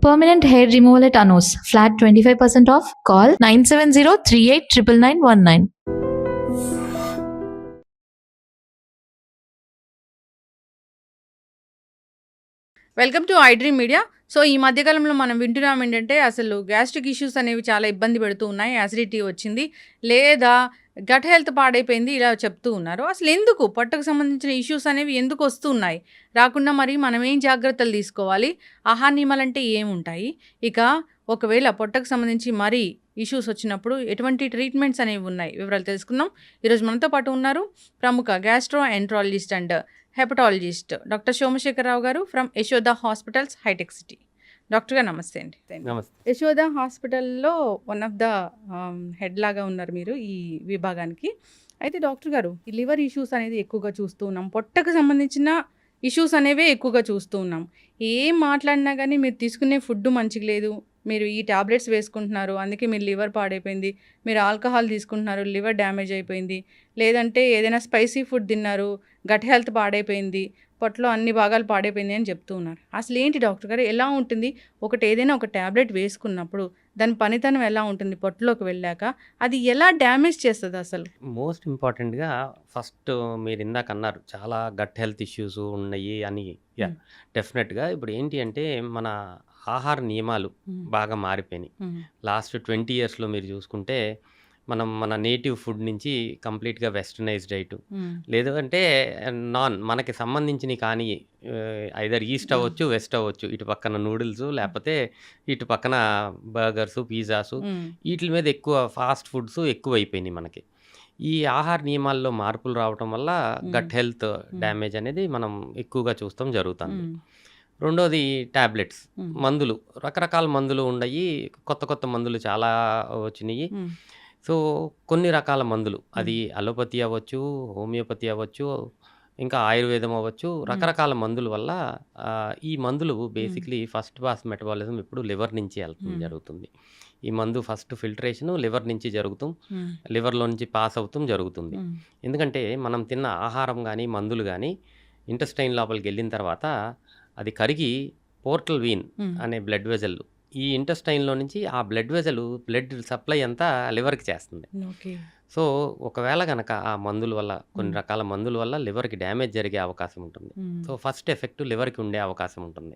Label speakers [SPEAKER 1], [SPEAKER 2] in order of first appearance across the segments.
[SPEAKER 1] Permanent hair removal at Anos. Flat 25% off. Call 970-389919.
[SPEAKER 2] Welcome to iDream media. So ఈ మధ్యకాలంలో మనం వింటున్నాం ఏంటంటే అసలు గ్యాస్ట్రిక్ ఇష్యూస్ అనేవి చాలా ఇబ్బంది పెడుతూ ఉన్నాయి. యాసిడిటీ వచ్చింది లేదా గట్ హెల్త్ పాడైపోయింది ఇలా చెప్తూ ఉన్నారు. అసలు ఎందుకు పొట్టకు సంబంధించిన ఇష్యూస్ అనేవి ఎందుకు వస్తున్నాయి, రాకుండా మరి మనం ఏం జాగ్రత్తలు తీసుకోవాలి, ఆహార నియమాలు అంటే ఏముంటాయి, ఇక ఒకవేళ పొట్టకు సంబంధించి మరీ ఇష్యూస్ వచ్చినప్పుడు ఎటువంటి ట్రీట్మెంట్స్ అనేవి ఉన్నాయి, వివరాలు తెలుసుకుందాం. ఈరోజు మనతో పాటు ఉన్నారు ప్రముఖ gastroenterologist and hepatologist doctor Somashekhararao గారు from Yashoda hospitals, hitech city. Doctor గారు నమస్తే అండి.
[SPEAKER 3] నమస్తే.
[SPEAKER 2] యశోద హాస్పిటల్లో వన్ ఆఫ్ ద హెడ్ లాగా ఉన్నారు మీరు ఈ విభాగానికి. అయితే డాక్టర్ గారు, ఈ లివర్ ఇష్యూస్ అనేది ఎక్కువగా చూస్తూ ఉన్నాం, పొట్టకు సంబంధించిన ఇష్యూస్ అనేవే ఎక్కువగా చూస్తూ ఉన్నాం. ఏం మాట్లాడినా కానీ మీరు తీసుకునే ఫుడ్ మంచిగా లేదు, మీరు ఈ టాబ్లెట్స్ వేసుకుంటున్నారు అందుకే మీరు లివర్ పాడైపోయింది, మీరు ఆల్కహాల్ తీసుకుంటున్నారు లివర్ డ్యామేజ్ అయిపోయింది, లేదంటే ఏదైనా స్పైసీ ఫుడ్ తిన్నారు గట్ హెల్త్ పాడైపోయింది, పొట్టలో అన్ని భాగాలు పాడైపోయింది అని చెప్తూ ఉన్నారు. అసలు ఏంటి డాక్టర్ గారు, ఎలా ఉంటుంది ఏదైనా ఒక టాబ్లెట్ వేసుకున్నప్పుడు దాని పనితనం ఎలా ఉంటుంది, పొట్టలోకి వెళ్ళాక అది ఎలా డ్యామేజ్ చేస్తుంది అసలు?
[SPEAKER 3] మోస్ట్ ఇంపార్టెంట్గా ఫస్ట్ మీరు ఇందాక అన్నారు చాలా గట్ హెల్త్ ఇష్యూస్ ఉన్నాయి అని. డెఫినెట్గా ఇప్పుడు ఏంటి అంటే మన ఆహార నియమాలు బాగా మారిపోయినాయి. లాస్ట్ 20 yearsలో మీరు చూసుకుంటే మనం మన నేటివ్ ఫుడ్ నుంచి కంప్లీట్గా వెస్టర్నైజ్డ్ డైట్, లేదు అంటే మనకి సంబంధించినవి కానీ ఐదర్ ఈస్ట్ అవ్వచ్చు వెస్ట్ అవ్వచ్చు, ఇటు పక్కన నూడిల్స్ లేకపోతే ఇటు పక్కన బర్గర్స్ పిజ్జాస్, వీటి మీద ఎక్కువ ఫాస్ట్ ఫుడ్స్ ఎక్కువ అయిపోయినాయి మనకి. ఈ ఆహార నియమాల్లో మార్పులు రావటం వల్ల గట్ హెల్త్ డ్యామేజ్ అనేది మనం ఎక్కువగా చూస్తాం జరుగుతుంది. రెండోది టాబ్లెట్స్, మందులు, రకరకాల మందులు ఉన్నాయి, కొత్త కొత్త మందులు చాలా వచ్చినాయి. సో కొన్ని రకాల మందులు, అది అలోపతి అవ్వచ్చు, హోమియోపతి అవ్వచ్చు, ఇంకా ఆయుర్వేదం అవ్వచ్చు, రకరకాల మందుల వల్ల ఈ మందులు బేసిక్లీ ఫస్ట్ పాస్ మెటబాలిజం ఇప్పుడు లివర్ నుంచి జరుగుతుంది. ఈ మందు ఫస్ట్ ఫిల్టరేషన్ లివర్ నుంచి జరుగుతాం, లివర్లో నుంచి పాస్ అవుతాం జరుగుతుంది. ఎందుకంటే మనం తిన్న ఆహారం కానీ మందులు కానీ ఇంటెస్టైన్ లోపలికి వెళ్ళిన తర్వాత అది కరిగి పోర్టల్ వీన్ అనే బ్లడ్ వెజల్, ఈ ఇంటెస్టైన్లో నుంచి ఆ బ్లడ్ వెజల్ బ్లడ్ సప్లై అంతా లివర్కి చేస్తుంది. సో ఒకవేళ కనుక ఆ మందుల వల్ల, కొన్ని రకాల మందుల వల్ల లివర్కి డ్యామేజ్ జరిగే అవకాశం ఉంటుంది. సో ఫస్ట్ ఎఫెక్ట్ లివర్కి ఉండే అవకాశం ఉంటుంది.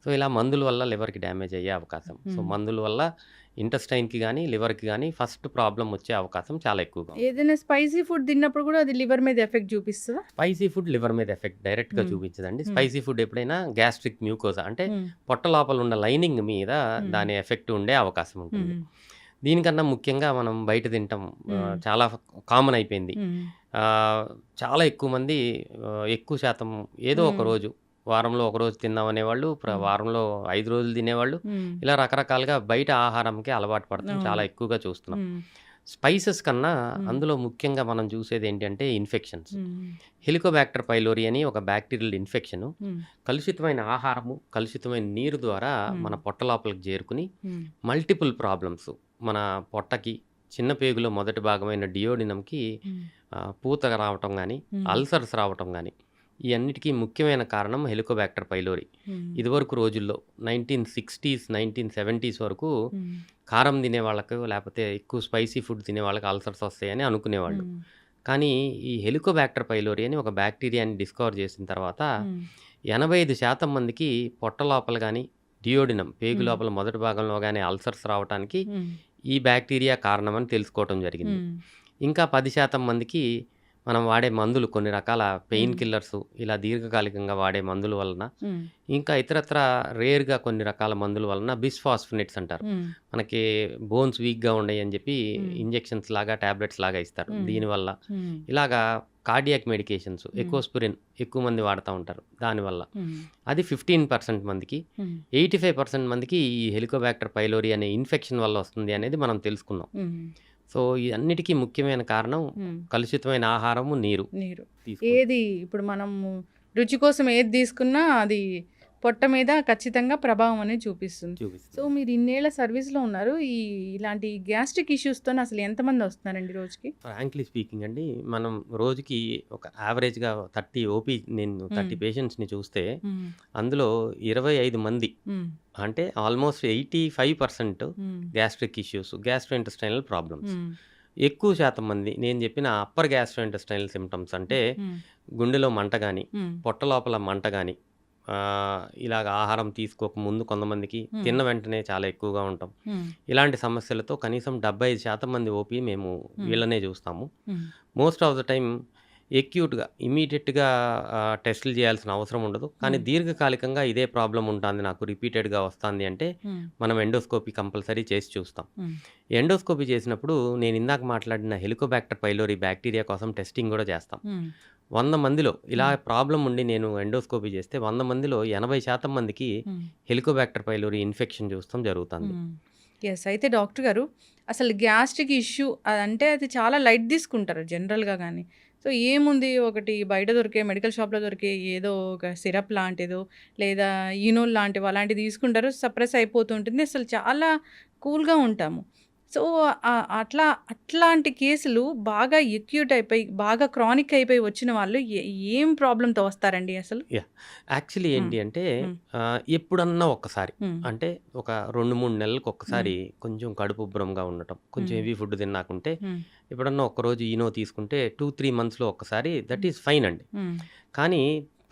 [SPEAKER 3] సో ఇలా మందుల వల్ల లివర్కి డ్యామేజ్ అయ్యే అవకాశం, సో మందుల వల్ల ఇంటెస్టైన్కి కానీ లివర్కి కానీ ఫస్ట్ ప్రాబ్లం వచ్చే అవకాశం చాలా ఎక్కువగా.
[SPEAKER 2] ఏదైనా స్పైసీ ఫుడ్ తిన్నప్పుడు కూడా అది లివర్ మీద ఎఫెక్ట్ చూపిస్తుందా?
[SPEAKER 3] స్పైసీ ఫుడ్ లివర్ మీద ఎఫెక్ట్ డైరెక్ట్గా చూపించదండి. స్పైసీ ఫుడ్ ఎప్పుడైనా గ్యాస్ట్రిక్ మ్యూకోజా అంటే పొట్ట లోపల ఉన్న లైనింగ్ మీద దాని ఎఫెక్ట్ ఉండే అవకాశం ఉంటుంది. దీనికన్నా ముఖ్యంగా మనం బయట తింటాం చాలా కామన్ అయిపోయింది. చాలా ఎక్కువ మంది ఎక్కువ శాతం ఏదో ఒక రోజు, వారంలో ఒక రోజు తిన్నాం అనేవాళ్ళు, వారంలో 5 రోజులు తినేవాళ్ళు, ఇలా రకరకాలుగా బయట ఆహారంకి అలవాటు పడతాం చాలా ఎక్కువగా చూస్తున్నాం. స్పైసెస్ కన్నా అందులో ముఖ్యంగా మనం చూసేది ఏంటంటే ఇన్ఫెక్షన్స్. హెలికోబ్యాక్టర్ పైలోరి అని ఒక బ్యాక్టీరియల్ ఇన్ఫెక్షన్ కలుషితమైన ఆహారము, కలుషితమైన నీరు ద్వారా మన పొట్ట లోపలికి చేరుకుని మల్టిపుల్ ప్రాబ్లమ్స్, మన పొట్టకి చిన్న పేగులో మొదటి భాగమైన డియోడినంకి పూత రావటం కానీ, అల్సర్స్ రావటం కానీ, ఈ అన్నిటికీ ముఖ్యమైన కారణం హెలికోబ్యాక్టర్ పైలోరి. ఇదివరకు రోజుల్లో 1960s 1970s వరకు కారం తినే వాళ్ళకు లేకపోతే ఎక్కువ స్పైసీ ఫుడ్ తినే వాళ్ళకి అల్సర్స్ వస్తాయని అనుకునేవాళ్ళు. కానీ ఈ హెలికోబ్యాక్టర్ పైలోరి అని ఒక బ్యాక్టీరియాని డిస్కవర్ చేసిన తర్వాత 85% మందికి పొట్ట లోపల కానీ, డియోడినం పేగు లోపల మొదటి భాగంలో కానీ అల్సర్స్ రావడానికి ఈ బ్యాక్టీరియా కారణమని తెలుసుకోవటం జరిగింది. ఇంకా 10% మందికి మనం వాడే మందులు, కొన్ని రకాల పెయిన్ కిల్లర్స్, ఇలా దీర్ఘకాలికంగా వాడే మందుల వలన, ఇంకా ఇతరత్ర రేర్గా కొన్ని రకాల మందుల వలన బిస్ఫాస్ఫినేట్స్ అంటారు, మనకి బోన్స్ వీక్గా ఉన్నాయి అని చెప్పి ఇంజెక్షన్స్ లాగా టాబ్లెట్స్ లాగా ఇస్తారు. దీనివల్ల ఇలాగా కార్డియాక్ మెడికేషన్స్, ఎకోస్పిరిన్ ఎక్కువ మంది వాడుతూ ఉంటారు, దానివల్ల అది 15% మందికి. 85% మందికి ఈ హెలికోబ్యాక్టర్ పైలోరి అనే ఇన్ఫెక్షన్ వల్ల వస్తుంది అనేది మనం తెలుసుకున్నాం. సో ఈ అన్నిటికీ ముఖ్యమైన కారణం కలుషితమైన ఆహారము, నీరు.
[SPEAKER 2] ఏది ఇప్పుడు మనం రుచి కోసం ఏది తీసుకున్నా అది పొట్ట మీద ఖచ్చితంగా ప్రభావం అనేది చూపిస్తుంది. సో
[SPEAKER 3] చూపిస్తుంది.
[SPEAKER 2] మీరు ఇన్నేళ్ల సర్వీస్లో ఉన్నారు, ఇలాంటి గ్యాస్ట్రిక్ ఇష్యూస్తో అసలు ఎంతమంది వస్తున్నారండి రోజుకి?
[SPEAKER 3] ఫ్రాంక్లీ స్పీకింగ్ అండి, మనం రోజుకి ఒక యావరేజ్‌గా 30 నేను 30
[SPEAKER 2] మ్మ్.
[SPEAKER 3] పేషెంట్స్‌ని చూస్తే,
[SPEAKER 2] మ్మ్.
[SPEAKER 3] అందులో 25 మంది
[SPEAKER 2] మ్మ్.
[SPEAKER 3] అంటే ఆల్మోస్ట్ 85%
[SPEAKER 2] మ్మ్.
[SPEAKER 3] Gastric issues, gastrointestinal problems.
[SPEAKER 2] మ్మ్.
[SPEAKER 3] ఎక్కువ శాతం మంది నేను చెప్పిన అప్పర్ గ్యాస్ట్రోఇంటెస్టైనల్ సిమ్టమ్స్ అంటే
[SPEAKER 2] మ్మ్.
[SPEAKER 3] గుండెలో మంట గాని,
[SPEAKER 2] మ్మ్.
[SPEAKER 3] పొట్ట లోపల మంట గాని, ఇలాగ ఆహారం తీసుకోక ముందు కొంతమందికి,
[SPEAKER 2] మ్మ్.
[SPEAKER 3] తిన్న వెంటనే చాలా ఎక్కువగా ఉంటాం.
[SPEAKER 2] మ్మ్.
[SPEAKER 3] ఇలాంటి సమస్యలతో కనీసం 75% మంది ఓపీ మేము
[SPEAKER 2] మ్మ్.
[SPEAKER 3] వీళ్ళనే చూస్తాము.
[SPEAKER 2] మ్మ్.
[SPEAKER 3] మోస్ట్ ఆఫ్ ద టైమ్ ఎక్యూట్‌గా, ఇమ్మీడియేట్‌గా టెస్టులు చేయాల్సిన అవసరం ఉండదు. కానీ
[SPEAKER 2] మ్మ్.
[SPEAKER 3] దీర్ఘకాలికంగా ఇదే ప్రాబ్లమ్ ఉంటుంది నాకు, రిపీటెడ్‌గా వస్తుంది అంటే
[SPEAKER 2] మ్మ్.
[SPEAKER 3] మనం ఎండోస్కోపీ కంపల్సరీ చేసి చూస్తాం.
[SPEAKER 2] మ్మ్.
[SPEAKER 3] ఎండోస్కోపీ చేసినప్పుడు నేను ఇందాక మాట్లాడిన హెలికోబాక్టర్ పైలోరీ బ్యాక్టీరియా కోసం టెస్టింగ్ కూడా చేస్తాం.
[SPEAKER 2] మ్మ్.
[SPEAKER 3] 100 మందిలో ఇలా
[SPEAKER 2] మ్మ్.
[SPEAKER 3] ప్రాబ్లమ్ ఉండి నేను ఎండోస్కోపీ చేస్తే 100 మందిలో 80% మందికి
[SPEAKER 2] మ్మ్.
[SPEAKER 3] హెలికోబాక్టర్ పైలోరీ ఇన్ఫెక్షన్ చూస్తాం జరుగుతుంది.
[SPEAKER 2] ఎస్. అయితే డాక్టర్ గారు, అసలు గ్యాస్ట్రిక్ ఇష్యూ అంటే అది చాలా లైట్ తీసుకుంటారు జనరల్గా. కానీ సో ఏముంది, ఒకటి బయట దొరికే మెడికల్ షాప్లో దొరికే ఏదో ఒక సిరప్ లాంటిదో లేదా ఈనోల్ లాంటివి అలాంటివి తీసుకుంటారు, సప్రెస్ అయిపోతుంటుంది, అసలు చాలా కూల్గా ఉంటాము. సో అట్లాంటి కేసులు బాగా ఎక్యూట్ అయిపోయి బాగా క్రానిక్ అయిపోయి వచ్చిన వాళ్ళు ఏం ప్రాబ్లంతో వస్తారండి అసలు?
[SPEAKER 3] యాక్చువల్లీ
[SPEAKER 2] మ్మ్.
[SPEAKER 3] ఏంటి అంటే
[SPEAKER 2] మ్మ్.
[SPEAKER 3] ఎప్పుడన్నా ఒక్కసారి,
[SPEAKER 2] మ్మ్.
[SPEAKER 3] అంటే ఒక 2-3 నెలలకు
[SPEAKER 2] మ్మ్.
[SPEAKER 3] ఒక్కసారి కొంచెం కడుపు ఉబ్బరంగా ఉండటం, కొంచెం
[SPEAKER 2] మ్మ్.
[SPEAKER 3] హెవీ ఫుడ్ తిన్నాకుంటే,
[SPEAKER 2] మ్మ్.
[SPEAKER 3] ఎప్పుడన్నా ఒక్కరోజు ఈనో తీసుకుంటే 2-3 మంత్స్‌లో ఒక్కసారి దట్ ఈస్ ఫైన్ అండి.
[SPEAKER 2] మ్మ్.
[SPEAKER 3] కానీ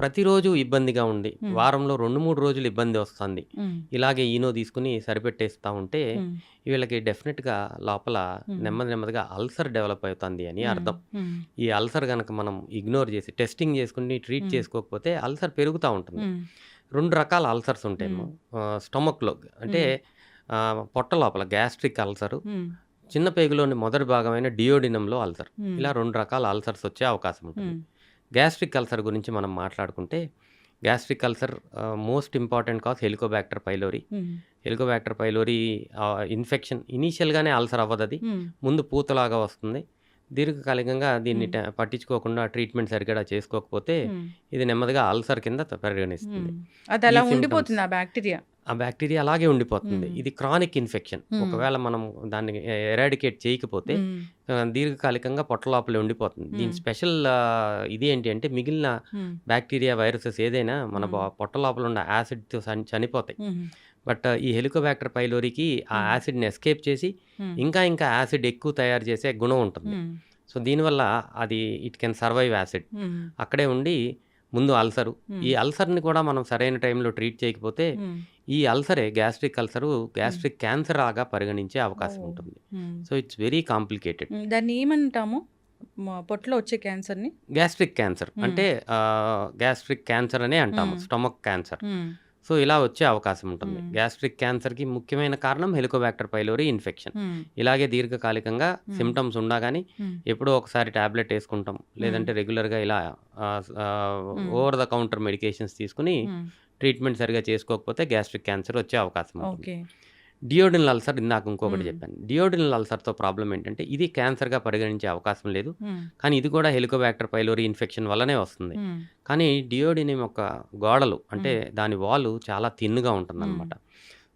[SPEAKER 3] ప్రతిరోజు ఇబ్బందిగా ఉండి,
[SPEAKER 2] మ్మ్.
[SPEAKER 3] వారంలో 2-3 రోజులు ఇబ్బంది వస్తుంది,
[SPEAKER 2] మ్మ్.
[SPEAKER 3] ఇలాగే ఈనో తీసుకుని సరిపెట్టేస్తా ఉంటే
[SPEAKER 2] మ్మ్.
[SPEAKER 3] వీళ్ళకి డెఫినెట్‌గా లోపల
[SPEAKER 2] మ్మ్.
[SPEAKER 3] నెమ్మదిగా అల్సర్ డెవలప్ అవుతుంది అని
[SPEAKER 2] మ్మ్.
[SPEAKER 3] అర్థం.
[SPEAKER 2] మ్మ్.
[SPEAKER 3] ఈ అల్సర్ గనక మనం ఇగ్నోర్ చేసి టెస్టింగ్ చేసుకుని ట్రీట్
[SPEAKER 2] మ్మ్.
[SPEAKER 3] చేసుకోకపోతే అల్సర్ పెరుగుతా ఉంటుంది.
[SPEAKER 2] మ్మ్.
[SPEAKER 3] 2 రకాల అల్సర్స్ ఉంటాయేమో.
[SPEAKER 2] మ్మ్.
[SPEAKER 3] స్టొమక్‌లో అంటే
[SPEAKER 2] మ్మ్.
[SPEAKER 3] పొట్ట లోపల గ్యాస్ట్రిక్ అల్సరు,
[SPEAKER 2] మ్మ్.
[SPEAKER 3] చిన్న పేగులోని మొదటి భాగమైన డియోడినంలో అల్సర్.
[SPEAKER 2] మ్మ్.
[SPEAKER 3] ఇలా 2 రకాల అల్సర్స్ వచ్చే అవకాశం ఉంటుంది.
[SPEAKER 2] మ్మ్.
[SPEAKER 3] గ్యాస్ట్రిక్ అల్సర్ గురించి మనం మాట్లాడుకుంటే, gastric ulcer most important cause Helicobacter pylori.
[SPEAKER 2] మ్మ్.
[SPEAKER 3] హెలికోబాక్టర్ పైలోరీ ఇన్ఫెక్షన్ ఇనీషియల్‌గానే అల్సర్ అవ్వదది.
[SPEAKER 2] మ్మ్.
[SPEAKER 3] ముందు పూతలాగా వస్తుంది. దీర్ఘకాలికంగా దీన్ని
[SPEAKER 2] మ్మ్.
[SPEAKER 3] పట్టించుకోకుండా ట్రీట్మెంట్ సరిగ్గా చేసుకోకపోతే
[SPEAKER 2] మ్మ్.
[SPEAKER 3] ఇది నెమ్మదిగా అల్సర్ కింద పరిగణిస్తుంది.
[SPEAKER 2] మ్మ్. అది అలా
[SPEAKER 3] ఈ
[SPEAKER 2] ఉండిపోతుంది
[SPEAKER 3] సిమ్టమ్స్,
[SPEAKER 2] ఆ బ్యాక్టీరియా.
[SPEAKER 3] ఆ బ్యాక్టీరియా అలాగే ఉండిపోతుంది.
[SPEAKER 2] మ్మ్.
[SPEAKER 3] ఇది క్రానిక్ ఇన్ఫెక్షన్.
[SPEAKER 2] మ్మ్.
[SPEAKER 3] ఒకవేళ మనం దాన్ని ఎరాడికేట్ చేయకపోతే
[SPEAKER 2] మ్మ్.
[SPEAKER 3] దీర్ఘకాలికంగా పొట్ట లోపలే ఉండిపోతుంది. దీని
[SPEAKER 2] మ్మ్.
[SPEAKER 3] స్పెషల్ ఇది ఏంటి అంటే, మిగిలిన
[SPEAKER 2] మ్మ్.
[SPEAKER 3] బ్యాక్టీరియా, వైరసెస్ ఏదైనా మన
[SPEAKER 2] మ్మ్.
[SPEAKER 3] పొట్ట లోపల ఉన్న యాసిడ్‌తో చనిపోతాయి.
[SPEAKER 2] మ్మ్.
[SPEAKER 3] బట్ ఈ హెలికోబాక్టర్ పైలోరీకి ఆ
[SPEAKER 2] మ్మ్.
[SPEAKER 3] యాసిడ్‌ని ఎస్కేప్ చేసి
[SPEAKER 2] మ్మ్.
[SPEAKER 3] ఇంకా యాసిడ్ ఎక్కువ తయారు చేసే గుణం ఉంటుంది.
[SPEAKER 2] మ్మ్.
[SPEAKER 3] సో దీనివల్ల అది ఇట్ కెన్ సర్వైవ్ యాసిడ్.
[SPEAKER 2] మ్మ్.
[SPEAKER 3] అక్కడే ఉండి ముందు అల్సరు. ఈ
[SPEAKER 2] మ్మ్.
[SPEAKER 3] అల్సర్‌ని కూడా మనం సరైన టైంలో ట్రీట్ చేయకపోతే
[SPEAKER 2] మ్మ్.
[SPEAKER 3] ఈ అల్సరే గ్యాస్ట్రిక్ అల్సరు
[SPEAKER 2] మ్మ్.
[SPEAKER 3] గ్యాస్ట్రిక్ క్యాన్సర్ లాగా పరిగణించే
[SPEAKER 2] ఓ.
[SPEAKER 3] అవకాశం ఉంటుంది.
[SPEAKER 2] మ్మ్.
[SPEAKER 3] So it's very complicated.
[SPEAKER 2] దాన్ని ఏమంటాము, పొట్టలో వచ్చే క్యాన్సర్ని?
[SPEAKER 3] గ్యాస్ట్రిక్ క్యాన్సర్
[SPEAKER 2] మ్మ్.
[SPEAKER 3] అంటే గ్యాస్ట్రిక్ క్యాన్సర్ అనే అంటాము,
[SPEAKER 2] మ్మ్.
[SPEAKER 3] Stomach cancer.
[SPEAKER 2] మ్మ్.
[SPEAKER 3] సో ఇలా వచ్చే అవకాశం ఉంటుంది.
[SPEAKER 2] మ్మ్.
[SPEAKER 3] గ్యాస్ట్రిక్ క్యాన్సర్‌కి ముఖ్యమైన కారణం హెలికోబాక్టర్ పైలోరీ ఇన్ఫెక్షన్.
[SPEAKER 2] మ్మ్.
[SPEAKER 3] ఇలాగే దీర్ఘకాలికంగా
[SPEAKER 2] మ్మ్.
[SPEAKER 3] సిమ్టమ్స్ ఉండగాని
[SPEAKER 2] మ్మ్.
[SPEAKER 3] ఎప్పుడో ఒకసారి టాబ్లెట్ వేసుకుంటాం,
[SPEAKER 2] మ్మ్.
[SPEAKER 3] లేదంటే రెగ్యులర్‌గా ఇలా
[SPEAKER 2] మ్మ్.
[SPEAKER 3] ఓవర్ ద కౌంటర్ మెడికేషన్స్ తీసుకుని
[SPEAKER 2] మ్మ్.
[SPEAKER 3] ట్రీట్మెంట్ సరిగ్గా చేసుకోకపోతే గ్యాస్ట్రిక్ క్యాన్సర్ వచ్చే అవకాశం ఉంటుంది.
[SPEAKER 2] ఓకే.
[SPEAKER 3] డియోడినల్ అల్సర్ ఇందాక ఇంకొకటి
[SPEAKER 2] మ్మ్.
[SPEAKER 3] చెప్పాను. డియోడినల్ అల్సర్‌తో ప్రాబ్లం ఏంటంటే, ఇది క్యాన్సర్‌గా పరిగణించే అవకాశం లేదు.
[SPEAKER 2] మ్మ్.
[SPEAKER 3] కానీ ఇది కూడా హెలికోబాక్టర్ పైలోరీ ఇన్ఫెక్షన్ వల్లనే వస్తుంది.
[SPEAKER 2] మ్మ్.
[SPEAKER 3] కానీ డియోడినం యొక్క గోడలు అంటే
[SPEAKER 2] మ్మ్.
[SPEAKER 3] దాని వాల్ చాలా థిన్‌గా
[SPEAKER 2] మ్మ్.
[SPEAKER 3] ఉంటుందన్నమాట.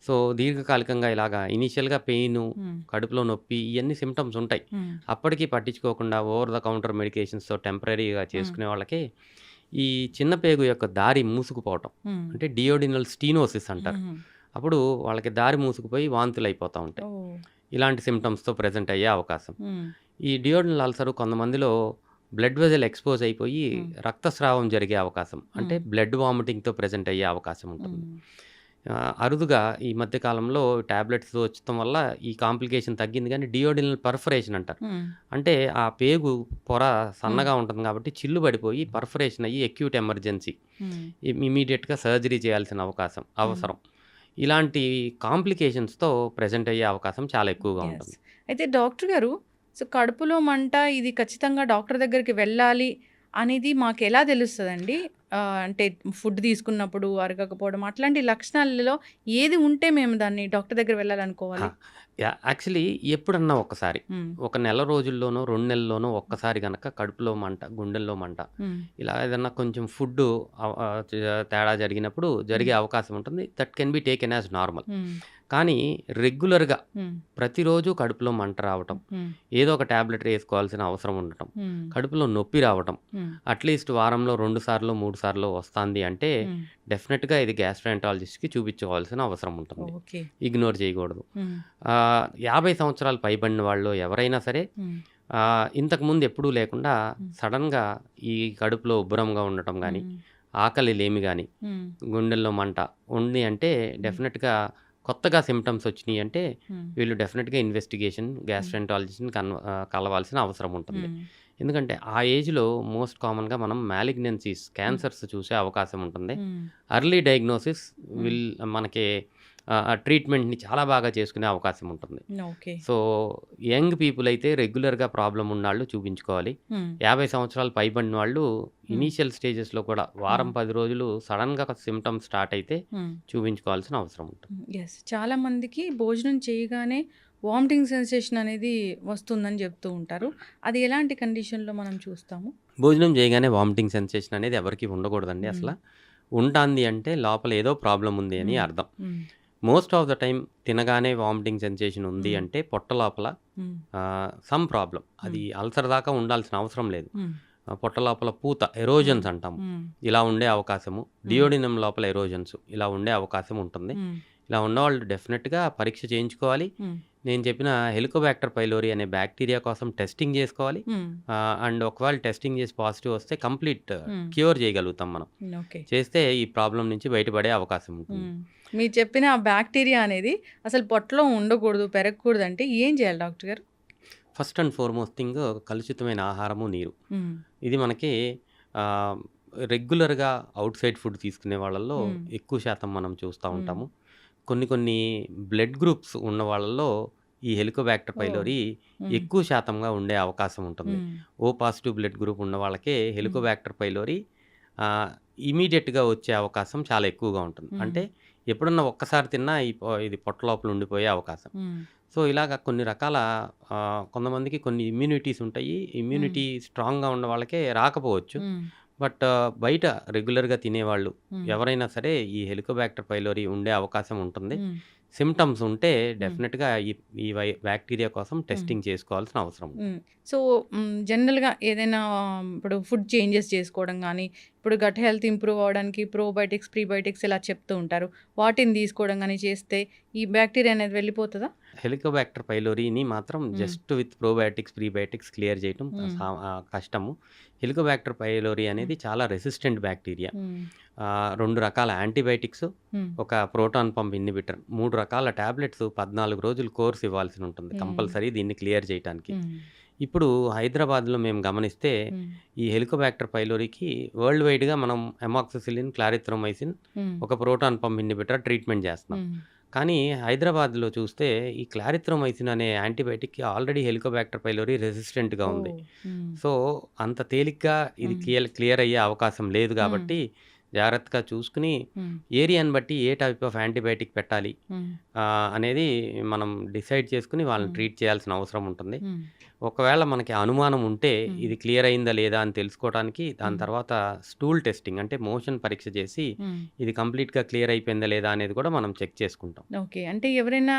[SPEAKER 3] సో దీర్ఘకాలికంగా ఇలాగా ఇనీషియల్‌గా పెయిను,
[SPEAKER 2] మ్మ్.
[SPEAKER 3] కడుపులో నొప్పి ఇయన్నీ సిమ్టమ్స్ ఉంటాయి.
[SPEAKER 2] మ్మ్.
[SPEAKER 3] అప్పటికి పట్టించుకోకుండా ఓవర్ ద కౌంటర్ మెడికేషన్స్‌తో టెంపరరీగా
[SPEAKER 2] మ్మ్.
[SPEAKER 3] చేసుకునే వాళ్ళకి ఈ చిన్న పేగు యొక్క దారి మూసుకుపోవటం
[SPEAKER 2] మ్మ్.
[SPEAKER 3] అంటే డియోడినల్ స్టీనోసిస్ అంటారు.
[SPEAKER 2] మ్మ్.
[SPEAKER 3] అప్పుడు వాళ్ళకి దారి మూసుకుపోయి వాంతులు అయిపోతూ ఉంటాయి.
[SPEAKER 2] ఓ.
[SPEAKER 3] ఇలాంటి సిమ్టమ్స్‌తో ప్రెజెంట్ అయ్యే అవకాశం.
[SPEAKER 2] మ్మ్.
[SPEAKER 3] ఈ డియోడినల్ అల్సర్ కొంతమందిలో బ్లడ్ వెజల్ ఎక్స్‌పోజ్ అయిపోయి
[SPEAKER 2] మ్మ్.
[SPEAKER 3] రక్తస్రావం జరిగే అవకాశం, అంటే
[SPEAKER 2] మ్మ్.
[SPEAKER 3] బ్లడ్ వామిటింగ్‌తో ప్రెజెంట్ అయ్యే అవకాశం ఉంటుంది.
[SPEAKER 2] మ్మ్.
[SPEAKER 3] అరుదుగా ఈ మధ్య కాలంలో టాబ్లెట్స్ వచ్చటం వల్ల ఈ కాంప్లికేషన్ తగ్గింది. కానీ డియోడినల్ పర్ఫరేషన్ అంటారు.
[SPEAKER 2] మ్మ్.
[SPEAKER 3] అంటే ఆ పేగు పొర
[SPEAKER 2] మ్మ్.
[SPEAKER 3] సన్నగా ఉంటుంది కాబట్టి చిల్లు పడిపోయి పర్ఫరేషన్ అయ్యి అక్యూట్ ఎమర్జెన్సీ,
[SPEAKER 2] మ్మ్.
[SPEAKER 3] ఇమీడియట్‌గా సర్జరీ చేయాల్సిన
[SPEAKER 2] మ్మ్.
[SPEAKER 3] అవసరం. ఇలాంటి కాంప్లికేషన్స్‌తో ప్రెజెంట్ అయ్యే అవకాశం చాలా ఎక్కువగా
[SPEAKER 2] ఎస్.
[SPEAKER 3] ఉంటుంది.
[SPEAKER 2] అయితే డాక్టర్ గారు, సో కడుపులో మంట ఇది ఖచ్చితంగా డాక్టర్ దగ్గరికి వెళ్ళాలి అనేది మాకెలా తెలుస్తదండి? అంటే ఫుడ్ తీసుకున్నప్పుడు అరగకపోవడం అట్లాంటి లక్షణాలలో ఏది ఉంటే మేము దాన్ని డాక్టర్ దగ్గర వెళ్ళాలనుకోవాలి?
[SPEAKER 3] యాక్చువల్లీ ఎప్పుడన్నా ఒక్కసారి
[SPEAKER 2] హ్మ్.
[SPEAKER 3] ఒక నెల రోజుల్లోనో 2 నెలల్లోనో ఒక్కసారి గనక కడుపులో మంట, గుండెల్లో మంట
[SPEAKER 2] హ్మ్.
[SPEAKER 3] ఇలా ఏదన్నా కొంచెం ఫుడ్డు తేడా జరిగినప్పుడు జరిగే
[SPEAKER 2] హ్మ్.
[SPEAKER 3] అవకాశం ఉంటుంది. That can be taken as normal.
[SPEAKER 2] హ్మ్.
[SPEAKER 3] కానీ రెగ్యులర్‌గా
[SPEAKER 2] హ్మ్.
[SPEAKER 3] ప్రతిరోజు కడుపులో మంట రావటం,
[SPEAKER 2] హ్మ్.
[SPEAKER 3] ఏదో ఒక టాబ్లెట్ వేసుకోవాల్సిన అవసరం ఉండటం,
[SPEAKER 2] హ్మ్.
[SPEAKER 3] కడుపులో నొప్పి రావటం,
[SPEAKER 2] హ్మ్.
[SPEAKER 3] అట్‌లీస్ట్ వారంలో 2 సార్లు, 3 సార్లు వస్తాంది అంటే
[SPEAKER 2] హ్మ్.
[SPEAKER 3] డెఫినిట్‌గా ఇది గ్యాస్ట్రోఎంటాలజిస్ట్‌కి చూపించుకోవాల్సిన అవసరం ఉంటుంది.
[SPEAKER 2] ఓకే.
[SPEAKER 3] ఇగ్నోర్ చేయకూడదు.
[SPEAKER 2] హ్మ్.
[SPEAKER 3] 50 సంవత్సరాలు పైబడిన వాళ్ళు ఎవరైనా సరే
[SPEAKER 2] హ్మ్.
[SPEAKER 3] ఇంతకుముందు ఎప్పుడూ లేకుండా
[SPEAKER 2] హ్మ్.
[SPEAKER 3] సడెన్‌గా ఈ కడుపులో ఉబ్బరంగా ఉండటం గానీ,
[SPEAKER 2] హ్మ్.
[SPEAKER 3] ఆకలి లేమి గానీ,
[SPEAKER 2] హ్మ్.
[SPEAKER 3] గుండెల్లో మంట ఉంది అంటే డెఫినిట్‌గా కొత్తగా సింప్టమ్స్ వచ్చినియి అంటే
[SPEAKER 2] హ్మ్.
[SPEAKER 3] వీళ్ళు డెఫినిట్‌గా ఇన్వెస్టిగేషన్ గ్యాస్ట్రోఎంటాలజిస్ట్‌ని కలవాల్సిన అవసరం ఉంటుంది.
[SPEAKER 2] హ్మ్.
[SPEAKER 3] ఎందుకంటే ఆ ఏజ్‌లో మోస్ట్ కామన్‌గా మనం మాలిగ్నెన్సీస్,
[SPEAKER 2] హ్మ్.
[SPEAKER 3] క్యాన్సర్స్ చూసే అవకాశం ఉంటుంది.
[SPEAKER 2] హ్మ్.
[SPEAKER 3] ఎర్లీ డయాగ్నోసిస్
[SPEAKER 2] హ్మ్.
[SPEAKER 3] విల్ మనకి ట్రీట్మెంట్‌ని చాలా బాగా చేసుకునే అవకాశం ఉంటుంది.
[SPEAKER 2] ఓకే.
[SPEAKER 3] సో, యంగ్ పీపుల్ అయితే రెగ్యులర్‌గా ప్రాబ్లమ్ ఉన్నాళ్ళు చూపించుకోవాలి.
[SPEAKER 2] హ్మ్.
[SPEAKER 3] 50 సంవత్సరాలు పైబడిన వాళ్ళు
[SPEAKER 2] హ్మ్.
[SPEAKER 3] ఇనీషియల్ స్టేజెస్‌లో కూడా వారం,
[SPEAKER 2] హ్మ్.
[SPEAKER 3] 10 రోజులు సడెన్‌గా సింప్టమ్స్ స్టార్ట్ అయితే
[SPEAKER 2] హ్మ్.
[SPEAKER 3] చూపించుకోవాల్సిన అవసరం ఉంటుంది.
[SPEAKER 2] యెస్. చాలా మందికి భోజనం చేయగానే వామిటింగ్ సెన్సేషన్ అనేది వస్తుందని చెప్తూ ఉంటారు. అది ఎలాంటి కండిషన్‌లో మనం చూస్తాము?
[SPEAKER 3] భోజనం చేయగానే వామిటింగ్ సెన్సేషన్ అనేది ఎవరికీ ఉండకూడదండి
[SPEAKER 2] హ్మ్.
[SPEAKER 3] అసల. ఉంటాంది అంటే లోపల ఏదో ప్రాబ్లమ్ ఉంది అని
[SPEAKER 2] హ్మ్.
[SPEAKER 3] అర్థం.
[SPEAKER 2] హ్మ్.
[SPEAKER 3] మోస్ట్ ఆఫ్ ద టైమ్ తినగానే వామిటింగ్ సెన్సేషన్ ఉంది
[SPEAKER 2] హ్మ్.
[SPEAKER 3] అంటే పొట్ట లోపల
[SPEAKER 2] హ్మ్.
[SPEAKER 3] Some problem.
[SPEAKER 2] హ్మ్.
[SPEAKER 3] అది అల్సర్ దాకా ఉండాల్సిన అవసరం లేదు.
[SPEAKER 2] హ్మ్.
[SPEAKER 3] పొట్ట లోపల పూత
[SPEAKER 2] హ్మ్.
[SPEAKER 3] ఎరోజన్స్ అంటాము.
[SPEAKER 2] హ్మ్.
[SPEAKER 3] ఇలా ఉండే అవకాశము.
[SPEAKER 2] హ్మ్.
[SPEAKER 3] డియోడినం లోపల ఎరోజన్స్ ఇలా ఉండే అవకాశం ఉంటుంది.
[SPEAKER 2] హ్మ్.
[SPEAKER 3] ఇలా ఉన్నవాళ్ళు డెఫినిట్‌గా పరీక్ష చేయించుకోవాలి.
[SPEAKER 2] హ్మ్.
[SPEAKER 3] నేను చెప్పిన హెలికోబాక్టర్ పైలోరీ అనే బ్యాక్టీరియా కోసం టెస్టింగ్ చేసుకోవాలి.
[SPEAKER 2] హ్మ్.
[SPEAKER 3] అండ్ ఒకవేళ టెస్టింగ్ చేసి పాజిటివ్ వస్తే కంప్లీట్
[SPEAKER 2] హ్మ్.
[SPEAKER 3] క్యూర్ చేయగలుగుతాం మనం.
[SPEAKER 2] ఓకే.
[SPEAKER 3] చేస్తే ఈ ప్రాబ్లమ్ నుంచి బయటపడే అవకాశం ఉంటుంది.
[SPEAKER 2] హ్మ్. మీరు చెప్పిన ఆ బాక్టీరియా అనేది అసలు పొట్టలో ఉండకూడదు, పెరగకూడదంటే ఏం చేయాలి డాక్టర్ గారు?
[SPEAKER 3] ఫస్ట్ అండ్ ఫార్మోస్ట్ థింగ్ కలుషితమైన ఆహారము, నీరు.
[SPEAKER 2] హ్మ్.
[SPEAKER 3] ఇది మనకి ఆహ్, రెగ్యులర్‌గా ఔట్ సైడ్ ఫుడ్ తీసుకునే వాళ్ళల్లో
[SPEAKER 2] హ్మ్.
[SPEAKER 3] ఎక్కువ శాతం మనం చూస్తా
[SPEAKER 2] హ్మ్.
[SPEAKER 3] ఉంటాము. కొన్ని కొన్ని బ్లడ్ గ్రూప్స్ ఉన్న వాళ్ళలో ఈ హెలికోబాక్టర్
[SPEAKER 2] ఓహ్!
[SPEAKER 3] పైలోరీ
[SPEAKER 2] హ్మ్.
[SPEAKER 3] ఎక్కువ శాతంగా ఉండే అవకాశం ఉంటుంది.
[SPEAKER 2] హ్మ్.
[SPEAKER 3] ఓ పాజిటివ్ బ్లడ్ గ్రూప్ ఉన్న వాళ్ళకే
[SPEAKER 2] హ్మ్.
[SPEAKER 3] హెలికోబాక్టర్ పైలోరీ ఆహ్, ఇమ్మీడియేట్‌గా వచ్చే అవకాశం చాలా ఎక్కువగా ఉంటుంది.
[SPEAKER 2] హ్మ్.
[SPEAKER 3] అంటే ఎప్పుడన్నా ఒక్కసారి తిన్నా ఇది పొట్ట లోపల ఉండిపోయే అవకాశం.
[SPEAKER 2] హ్మ్.
[SPEAKER 3] సో, ఇలాగ కొన్ని రకాల కొంతమందికి కొన్ని ఇమ్యూనిటీస్ ఉంటాయి.
[SPEAKER 2] హ్మ్.
[SPEAKER 3] ఇమ్యూనిటీ స్ట్రాంగ్‌గా ఉన్న వాళ్ళకే రాకపోవచ్చు.
[SPEAKER 2] హ్మ్.
[SPEAKER 3] బట్ బయట రెగ్యులర్‌గా తినేవాళ్ళు
[SPEAKER 2] హ్మ్.
[SPEAKER 3] ఎవరైనా సరే ఈ హెలికోబాక్టర్ పైలోరీ ఉండే అవకాశం ఉంటుంది.
[SPEAKER 2] హ్మ్.
[SPEAKER 3] సింప్టమ్స్ ఉంటే
[SPEAKER 2] హ్మ్.
[SPEAKER 3] డెఫినిట్‌గా ఈ బాక్టీరియా కోసం
[SPEAKER 2] హ్మ్.
[SPEAKER 3] టెస్టింగ్ చేసుకోవాల్సిన అవసరం ఉంటుంది.
[SPEAKER 2] హ్మ్. సో, జనరల్‌గా ఏదైనా ఇప్పుడు ఫుడ్ చేంజెస్ చేసుకోవడం గానీ, ఇప్పుడు గట్ హెల్త్ ఇంప్రూవ్ అవ్వడానికి ప్రోబయోటిక్స్, ప్రీబయోటిక్స్ ఇలా చెప్తూ ఉంటారు. వాటిని తీసుకోవడం గానీ చేస్తే ఈ బాక్టీరియా అనేది వెళ్ళిపోతదా?
[SPEAKER 3] హెలికోబాక్టర్ పైలోరీని మాత్రం
[SPEAKER 2] హ్మ్.
[SPEAKER 3] Just with probiotics, prebiotics clear చేయటం
[SPEAKER 2] హ్మ్.
[SPEAKER 3] కష్టము. హెలికోబాక్టర్ పైలోరీ
[SPEAKER 2] హ్మ్.
[SPEAKER 3] అనేది చాలా రెసిస్టెంట్ బాక్టీరియా.
[SPEAKER 2] హ్మ్.
[SPEAKER 3] 2 రకాల యాంటీబయాటిక్స్,
[SPEAKER 2] హ్మ్.
[SPEAKER 3] ఒక ప్రోటాన్ పంప్ ఇన్హిబిటర్ 3 రకాల టాబ్లెట్స్ 14 రోజులు కోర్స్ ఇవ్వాల్సి ఉంటుంది.
[SPEAKER 2] హ్మ్.
[SPEAKER 3] కంపల్సరీ దీన్ని క్లియర్ చేయటానికి.
[SPEAKER 2] హ్మ్.
[SPEAKER 3] ఇప్పుడు హైదరాబాద్‌లో మేము గమనిస్తే
[SPEAKER 2] హ్మ్.
[SPEAKER 3] ఈ హెలికోబాక్టర్ పైలోరీకి వరల్డ్ వైడ్‌గా మనం అమాక్సిసిలిన్, క్లారిత్రోమైసిన్,
[SPEAKER 2] హ్మ్.
[SPEAKER 3] ఒక ప్రోటాన్ పంప్ ఇన్హిబిటర్ ట్రీట్మెంట్ చేస్తున్నాం.
[SPEAKER 2] హ్మ్.
[SPEAKER 3] కానీ హైదరాబాద్‌లో చూస్తే ఈ క్లారిత్రోమైసిన్ అనే యాంటీబయాటిక్‌కి ఆల్రెడీ హెలికోబాక్టర్ పైలోరీ రెసిస్టెంట్‌గా ఉంది.
[SPEAKER 2] ఓహ్! హ్మ్.
[SPEAKER 3] సో, అంత తేలిగ్గా ఇది
[SPEAKER 2] హ్మ్.
[SPEAKER 3] క్లియర్ అయ్యే అవకాశం లేదు
[SPEAKER 2] హ్మ్.
[SPEAKER 3] కాబట్టి జాగ్రత్తగా చూసుకొని
[SPEAKER 2] హ్మ్.
[SPEAKER 3] ఏరియాని బట్టి ఏ టైప్ ఆఫ్ యాంటీబయాటిక్ పెట్టాలి
[SPEAKER 2] హ్మ్.
[SPEAKER 3] అనేది మనం డిసైడ్ చేసుకొని వాళ్ళని
[SPEAKER 2] హ్మ్.
[SPEAKER 3] ట్రీట్ చేయాల్సిన అవసరం ఉంటుంది.
[SPEAKER 2] హ్మ్.
[SPEAKER 3] ఒకవేళ మనకి అనుమానం ఉంటే
[SPEAKER 2] హ్మ్.
[SPEAKER 3] ఇది క్లియర్ అయిందా లేదా అని తెలుసుకోవడానికి దాని
[SPEAKER 2] హ్మ్.
[SPEAKER 3] తర్వాత స్టూల్ టెస్టింగ్ అంటే మోషన్ పరీక్ష చేసి
[SPEAKER 2] హ్మ్.
[SPEAKER 3] ఇది కంప్లీట్‌గా క్లియర్ అయిపోయిందా లేదా అనేది కూడా మనం చెక్ చేసుకుంటాం.
[SPEAKER 2] ఓకే. అంటే ఎవరైనా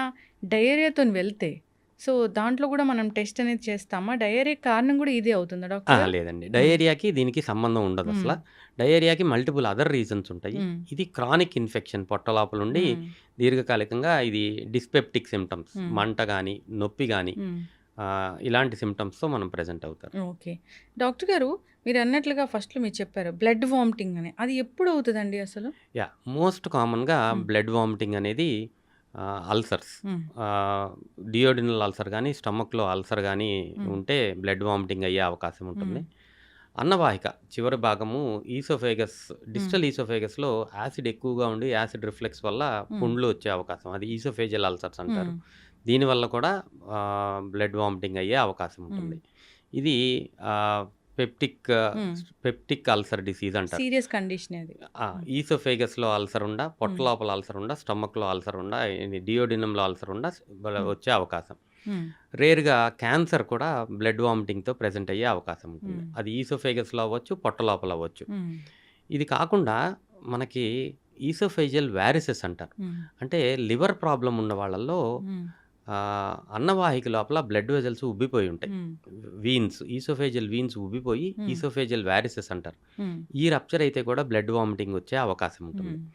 [SPEAKER 2] డయేరియాతోని వెళ్తే, సో, దాంట్లో గూడా మనం టెస్ట్ అనేది చేస్తామా? డయేరియా కారణం గూడా ఇదే అవుతుందా డాక్టర్
[SPEAKER 3] అహా!
[SPEAKER 2] గారు?
[SPEAKER 3] లేదండి.
[SPEAKER 2] హ్మ్.
[SPEAKER 3] డయేరియాకి దీనికి సంబంధం ఉండదసల.
[SPEAKER 2] హ్మ్.
[SPEAKER 3] డయేరియాకి మల్టిపుల్ అదర్ రీజన్స్ ఉంటాయి.
[SPEAKER 2] హ్మ్.
[SPEAKER 3] ఇది క్రానిక్ ఇన్ఫెక్షన్ పొట్ట లోపలుండి
[SPEAKER 2] హ్మ్.
[SPEAKER 3] దీర్ఘకాలికంగా ఇది డిస్పెప్టిక్ సింప్టమ్స్
[SPEAKER 2] హ్మ్.
[SPEAKER 3] మంట గాని, నొప్పి గాని
[SPEAKER 2] హ్మ్.
[SPEAKER 3] ఇలాంటి సింప్టమ్స్‌తో మనం ప్రెజెంట్ అవుతారు.
[SPEAKER 2] ఓకే. డాక్టర్ గారు మీరన్నట్లుగా ఫస్ట్‌లో మీరు చెప్పారు. బ్లడ్ వామిటింగ్ అని. అది ఎప్పుడవుతదండి అసలు?
[SPEAKER 3] మోస్ట్ కామన్‌గా
[SPEAKER 2] హ్మ్.
[SPEAKER 3] బ్లడ్ వామిటింగ్ అనేది అల్సర్స్
[SPEAKER 2] హ్మ్.
[SPEAKER 3] ఆహ్, డియోడినల్ అల్సర్ గాని, స్టమక్‌లో అల్సర్ గాని
[SPEAKER 2] హ్మ్.
[SPEAKER 3] ఉంటే బ్లడ్ వామిటింగ్ అయ్యే అవకాశం
[SPEAKER 2] హ్మ్.
[SPEAKER 3] ఉంటుంది. అన్నవాహిక చివరి భాగము ఈసోఫేగస్
[SPEAKER 2] హ్మ్.
[SPEAKER 3] డిస్టల్ ఈసోఫేగస్‌లో యాసిడ్ ఎక్కువగా ఉండి యాసిడ్ రిఫ్లెక్స్ వల్ల
[SPEAKER 2] హ్మ్.
[SPEAKER 3] పుండ్లు వచ్చే అవకాశం. అది ఈసోఫేజియల్ అల్సర్స్ అంటారు.
[SPEAKER 2] హ్మ్.
[SPEAKER 3] దీనివల్ల కూడా బ్లడ్ వామిటింగ్ అయ్యే అవకాశం
[SPEAKER 2] హ్మ్.
[SPEAKER 3] ఉంటుంది. ఇది ఆహ్,
[SPEAKER 2] హ్మ్.
[SPEAKER 3] పెప్టిక్ అల్సర్ డిసీజ్ అంటారు.
[SPEAKER 2] సీరియస్ కండిషన్ అది.
[SPEAKER 3] ఈసోఫేగస్లో అల్సర్ ఉండా, పొట్ట
[SPEAKER 2] హ్మ్.
[SPEAKER 3] లోపల అల్సర్ ఉండా, స్టమక్లో అల్సర్ ఉండా, డియోడినంలో అల్సర్ ఉండా
[SPEAKER 2] హ్మ్.
[SPEAKER 3] వచ్చే అవకాశం.
[SPEAKER 2] హ్మ్.
[SPEAKER 3] రేర్గా క్యాన్సర్ కూడా బ్లడ్ వామిటింగ్తో ప్రెజెంట్ అయ్యే అవకాశం ఉంటుంది.
[SPEAKER 2] హ్మ్.
[SPEAKER 3] అది ఈసోఫేగస్లో అవ్వచ్చు, పొట్ట లోపల అవ్వచ్చు.
[SPEAKER 2] హ్మ్.
[SPEAKER 3] ఇది కాకుండా మనకి ఈసోఫేజియల్ వారిసెస్ అంటారు.
[SPEAKER 2] హ్మ్.
[SPEAKER 3] అంటే లివర్ ప్రాబ్లం ఉన్న వాళ్ళల్లో
[SPEAKER 2] హ్మ్.
[SPEAKER 3] అన్నవాహిక లోపల బ్లడ్ వెజల్స్ ఉబ్బిపోయి ఉంటాయి.
[SPEAKER 2] హ్మ్.
[SPEAKER 3] ఈసోఫేజియల్ వీన్స్ ఉబ్బిపోయి
[SPEAKER 2] హ్మ్.
[SPEAKER 3] ఈసోఫేజియల్ వారిసెస్ అంటారు.
[SPEAKER 2] హ్మ్.
[SPEAKER 3] ఈ రప్చర్ అయితే కూడా బ్లడ్ వామిటింగ్ వచ్చే అవకాశం ఉంటుంది.
[SPEAKER 2] హ్మ్.